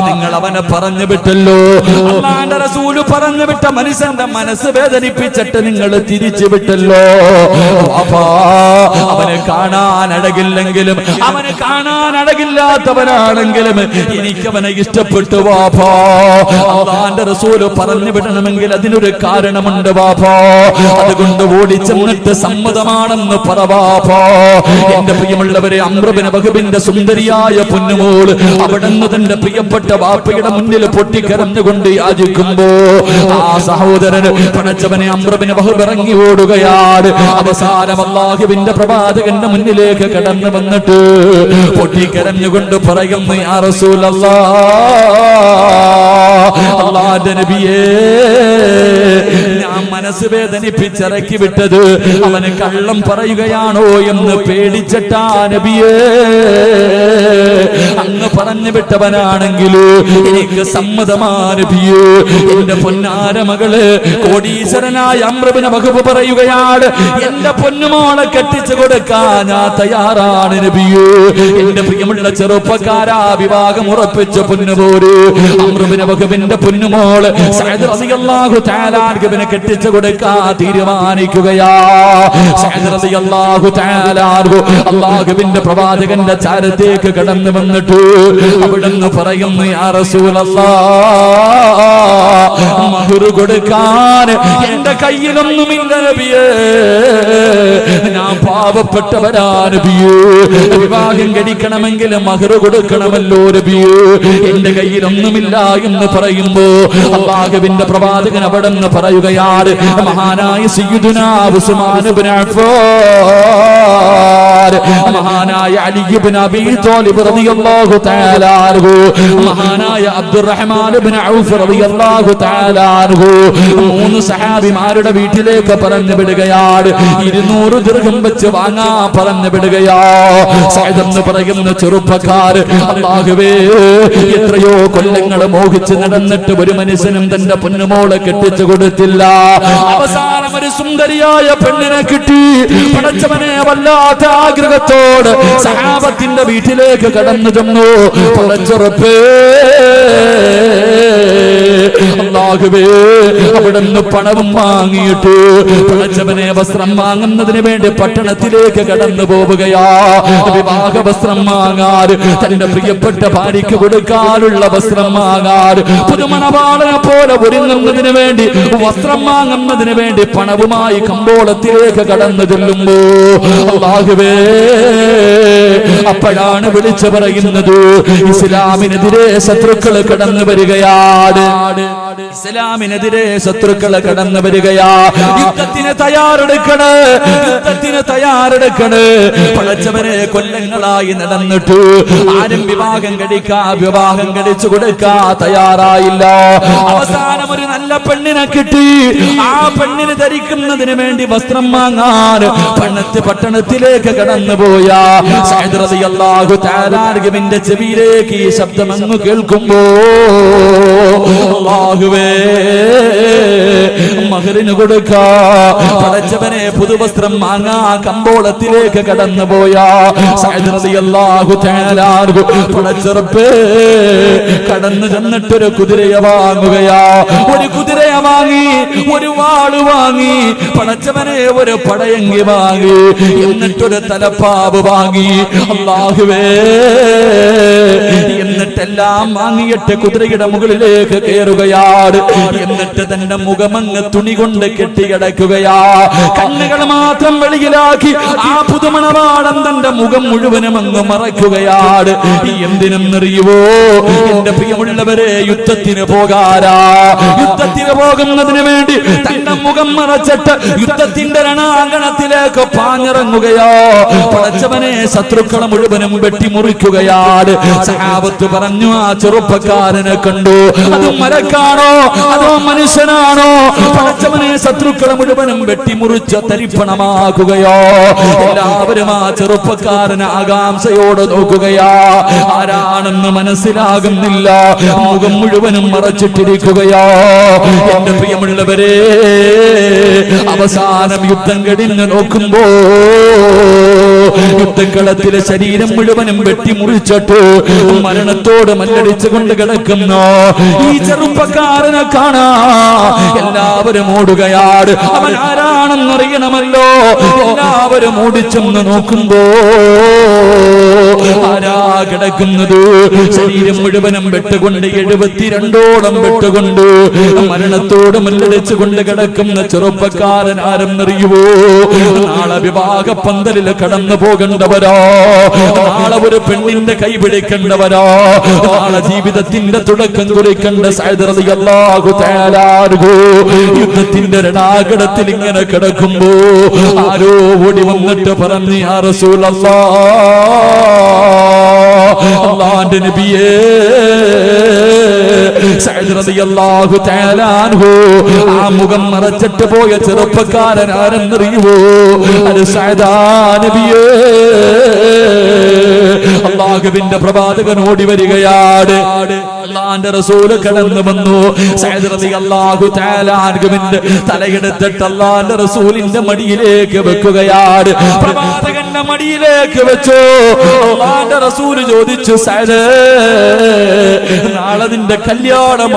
നിങ്ങൾ അവനെ പറഞ്ഞു വിട്ടല്ലോ. അല്ലാഹുവിന്റെ റസൂൽ പറഞ്ഞു വിട്ട മനുഷ്യന്റെ മനസ്സ് വേദനിപ്പിച്ചിട്ട് നിങ്ങൾ തിരിച്ചു വിട്ടല്ലോ. അവനെ കാണാൻ അഴകില്ലെങ്കിലും അവനെ കാണാൻ അഴകില്ലാത്തവനാണെങ്കിലും എനിക്കവനെ ഇഷ്ടപ്പെട്ടു വാപ്പാ. അല്ലാഹുവിന്റെ റസൂൽ പറഞ്ഞു വിടണമെങ്കിൽ അതിനൊരു കാരണമുണ്ട് വാപ്പാ. അതുകൊണ്ട് ഓടിച്ചെന്നിട്ട് സമ്മതമാണെന്ന് പറവാപ്പോ. എന്റെ പ്രിയമുള്ളവരെ, അംർ ബിൻ വഹബിന്റെ സുന്ദരിയായ പൊന്നുമോൾ അവിടുന്ന് തന്റെ പ്രിയപ്പെട്ട വാപ്പയുടെ മുന്നിൽ പൊട്ടിക്കരഞ്ഞുകൊണ്ട് യാചിക്കുമ്പോ ആ സഹോദരൻ പടച്ചവനെ അംർ ബിൻ വഹബ് ഇറങ്ങി ഓടുകയാണ്. അവസാനം അല്ലാഹുവിന്റെ പ്രവാചകന്റെ മുന്നിലേക്ക് കടന്നു വന്നിട്ട് പൊട്ടിക്കരഞ്ഞുകൊണ്ട് പറയുന്നു, യാ റസൂലല്ലാഹ്, അല്ലാഹുവിന്റെ നബിയേ, ഞാൻ മനസ്സ് വേദനിപ്പിച്ചിറക്കി വിട്ടത് അവന് കള്ളം പറയുകയാണോ എന്ന് പേടിച്ചിട്ടാ നബിയേ. അങ്ങ് പറഞ്ഞു വിട്ടവനാണെങ്കിൽ എനിക്ക് സമ്മതമാ നബിയേ. എന്റെ പൊന്നാര മകള് കോടീശ്വരനായ അംർ ബിൻ വഹബ് പറയുകയാണ്, എന്റെ പൊന്നുമോളെ കെട്ടിച്ചു കൊടുക്കാൻ ഞാൻ തയ്യാറാണ് നബിയേ. എന്റെ പ്രിയമുള്ള ചെറുപ്പക്കാരാ, വിവാഹം ഉറപ്പിച്ച പൊന്നുപോര് അംർ ബിൻ വഹബിന്റെ പൊന്നുമോള് സഅദ് റളിയല്ലാഹു തആല അൻഹുവിനെ കെട്ടിച്ചു കൊടുക്കാൻ തീരുമാനിക്കുകയാ. സഅദ് റളിയല്ലാഹു തആല അൻഹു അല്ലാഹുവിന്റെ പ്രവാചകന്റെ ചാരത്തേക്ക് കടന്നു വന്നിട്ട് അവിടുന്ന് പറയുന്നു, യാ റസൂലല്ലാഹ്, മഹർ കൊടുക്കാൻ എന്റെ കയ്യിലൊന്നുമില്ല നബിയേ. ഞാൻ പാവപ്പെട്ടവനാ നബിയേ. വിവാഹം കഴിക്കണമെങ്കിൽ മഹർ കൊടുക്കണമല്ലോ നബിയേ. എന്റെ കയ്യിലൊന്നുമില്ല എന്ന് പറയുമ്പോ അല്ലാഹുവിന്റെ പ്രവാചകൻ അവിടുന്ന് പറയുകയാണ്, മഹാനായ സയ്യിദുനാ ഉസ്മാൻ ഇബ്നു അഫ്ഫാൻ, മഹാനായ അലി ഇബ്നു അബീ ത്വാലിബ് റളിയല്ലാഹു തആല അൻഹു, മഹാനായ അബ്ദുറഹ്മാൻ ഇബ്നു ഔഫ് റളിയല്ലാഹു തആല അൻഹു, മൂന്ന് സഹാബിമാരുടെ വീട്ടിലേക്ക് പറഞ്ഞു വിടുകയാണ്. 200 ദിർഹം വെച്ച് വാങ്ങാൻ പറഞ്ഞു വിടുകയാ. സഅദ് എന്ന് പറയുന്ന ചെറുപ്പക്കാർ, അല്ലാഹുവേ, എത്രയോ കൊല്ലങ്ങൾ മോഹിച്ച് നടന്നിട്ട് ഒരു മനുഷ്യനും തന്റെ പൊന്നുമോളെ കെട്ടിച്ചു കൊടുത്തില്ല. അവസാനം ഒരു സുന്ദരിയായ പെണ്ണിനെ കിട്ടി. പടച്ചവനെ, വല്ലാത്ത ആഗ്രഹത്തോട് സഹാബത്തിന്റെ വീട്ടിലേക്ക് കടന്നു ചെന്നു. പടച്ചുറപ്പേ, അല്ലാഹുവേ, അവിടുന്ന് പണവും വാങ്ങിയിട്ട് പടച്ചവനെ വസ്ത്രം വാങ്ങുന്നതിന് വേണ്ടി പട്ടണത്തിലേക്ക് കടന്നു പോവുകയാ. വിവാഹ വസ്ത്രം വാങ്ങാൻ, തന്റെ പ്രിയപ്പെട്ട ഭാര്യയ്ക്ക് കൊടുക്കാനുള്ള വസ്ത്രം വാങ്ങാൻ, പുതുമണവാളനെ പോലെ ഒരുങ്ങുന്നതിന് വേണ്ടി വസ്ത്രം വാങ്ങുന്നതിന് വേണ്ടി പണവുമായി കമ്പോളത്തിലേക്ക് കടന്നു ചെല്ലുമ്പോ അല്ലാഹുവേ, അപ്പോഴാണ് വിളിച്ചു പറയുന്നത്, ഇസ്ലാമിനെതിരെ ശത്രുക്കൾ കടന്നു വരികയാണ്. ഇസ്ലാമിനെതിരെ ശത്രുക്കൾ കടന്നു വരികയാ. യുദ്ധത്തിന് തയ്യാറെടുക്കണ്, യുദ്ധത്തിന് തയ്യാറെടുക്കണ്. പടച്ചവനെ, കൊല്ലങ്ങളായി നടന്നിട്ട് ആരും വിവാഹം കഴിച്ചു കൊടുക്കാ തയ്യാറായില്ല. അവസാനം ഒരു നല്ല പെണ്ണിനെ കിട്ടി. ആ പെണ്ണിന് ധരിക്കുന്നതിന് വേണ്ടി വസ്ത്രം വാങ്ങാൻ പട്ടണത്തിലേക്ക് കടന്നുപോയ സഅദ് റളിയല്ലാഹു തആല അൻഹുവിന്റെ ചെവിയിലേക്ക് ഈ ശബ്ദം അങ്ങ് കേൾക്കുമ്പോ അല്ലാഹുവേ, മഹറിന് കൊടുക്കാ പടച്ചവനെ പുതുവസ്ത്രം വാങ്ങാ കമ്പോളത്തിലേക്ക് കടന്നുപോയ സഅദ് റളിയല്ലാഹു തആല അൻഹു പടച്ചറപ്പേ കടന്നു ചെന്നിട്ടൊരു കുതിരയെ വാങ്ങുകയാ. ഒരു കുതിരയെ വാങ്ങി, ഒരു വാള് വാങ്ങി, പടച്ചവനെ ഒരു പടയങ്കി വാങ്ങി, എന്നിട്ടൊരു തലപ്പാവ് വാങ്ങി. അല്ലാഹുവേ, എന്നിട്ടെല്ലാം വാങ്ങിയിട്ട് കുതിരയുടെ മുകളിലേക്ക് കയറുകയാണ്. എന്നിട്ട് തന്റെ മുഖമങ്ങ് തുണി കൊണ്ട് കെട്ടിക്കിടക്കുകയാ. കണ്ണുകൾ മാത്രം വെളിയിലാക്കി ആ പുതുമണവാളൻ തന്റെ മുഖം മുഴുവനും അങ്ങ് മറയ്ക്കുകയാണ്. എന്തിനെന്നറിയുവോ എന്റെ പ്രിയമുള്ളവരെ, യുദ്ധത്തിന് പോകാരാ. യുദ്ധത്തിന് പോകുന്നതിന് വേണ്ടി തന്റെ മുഖം മറച്ചിട്ട് യുദ്ധത്തിന്റെ രണാങ്കണത്തിലേക്ക് പാഞ്ഞിറങ്ങുകയോ. പടച്ചവനെ, ശത്രുക്കളെ മുഴുവനും വെട്ടിമുറിക്കുകയാണ്. സഹാബത്ത് പറഞ്ഞു, ആ ചെറുപ്പക്കാരനെ കണ്ടു, അത് മരക്കാണോ അതോ മനുഷ്യനാണോ? പടച്ചവനെ, ശത്രുക്കളെ മുഴുവനും വെട്ടിമുറിച്ച് തരിപ്പണമാക്കുകയോ. എല്ലാവരും ആ ചെറുപ്പക്കാരനെ ആകാംക്ഷയോട് നോക്കുകയാ. ആരാണെന്ന് മനസ്സിലാകുന്നില്ല, മുഖം മുഴുവനും മറച്ചിട്ടിരിക്കുകയോ. എന്റെ പ്രിയമുള്ളവരെ, അവസാനം യുദ്ധം കഴിഞ്ഞ് നോക്കുമ്പോ യുദ്ധക്കളത്തിലെ ശരീരം മുഴുവനും വെട്ടിമുറിച്ചിട്ട് മരണത്തോട് മല്ലടിച്ചു കൊണ്ട് കിടക്കുന്നു ഈ ചെറുപ്പക്കാരനെ കാണാ എല്ലാവരും ഓടുകയാണ്. അവൻ ആരാണെന്നറിയണമല്ലോ. എല്ലാവരും ഓടിച്ചെന്ന് നോക്കുമ്പോ ആരാ കിടക്കുന്നത്? ശരീരം മുഴുവനും വെട്ടുകൊണ്ട് 72ഓളം വെട്ടുകൊണ്ട് മരണത്തോട് മല്ലടിച്ചു കൊണ്ട് കിടക്കുന്ന ചെറുപ്പക്കാരൻ ആരെന്നറിയുവോ? നാളെ വിവാഹ പന്തലിൽ കടന്നു പോകേണ്ടവരോ, നാളെ ഒരു പെണ്ണിന്റെ കൈ പിടിക്കേണ്ടവരോ, നാളെ ജീവിതത്തിന്റെ തുടക്കം കുറിക്കേണ്ട സഅദ് റളിയല്ലാഹു തആല അൻഹു യുദ്ധത്തിന്റെ രണാകടത്തിൽ ഇങ്ങനെ കിടക്കുമ്പോ ആരോ ഓടി വന്നിട്ട് പറഞ്ഞു, യാ റസൂലല്ലാഹ്, അല്ലാഹുവിന്റെ നബിയേ, സഅദ് റളിയല്ലാഹു തആല അൻഹു ആ മുഖം മറച്ചിട്ട് പോയ ചെറുപ്പക്കാരൻ ആരെന്നറിയുവോ? അത് സഅദാ നബിയേ. അല്ലാഹുവിന്റെ പ്രവാചകൻ ഓടി വരികയാണ്. അല്ലാഹുവിന്റെ റസൂല് കടന്നു വന്നു. സഅദ് റളിയല്ലാഹു തആല അൻഹുവിന്റെ തലയെടുത്തിട്ട് അല്ലാഹുവിന്റെ റസൂലിന്റെ മടിയിലേക്ക് വെക്കുകയാണ്. പ്രവാചകന്റെ മടിയിലേക്ക് വെച്ചു. അല്ലാഹുവിന്റെ റസൂല് ചോദിച്ചു, സഅദ്, നാളെ നിന്റെ കല്യാണം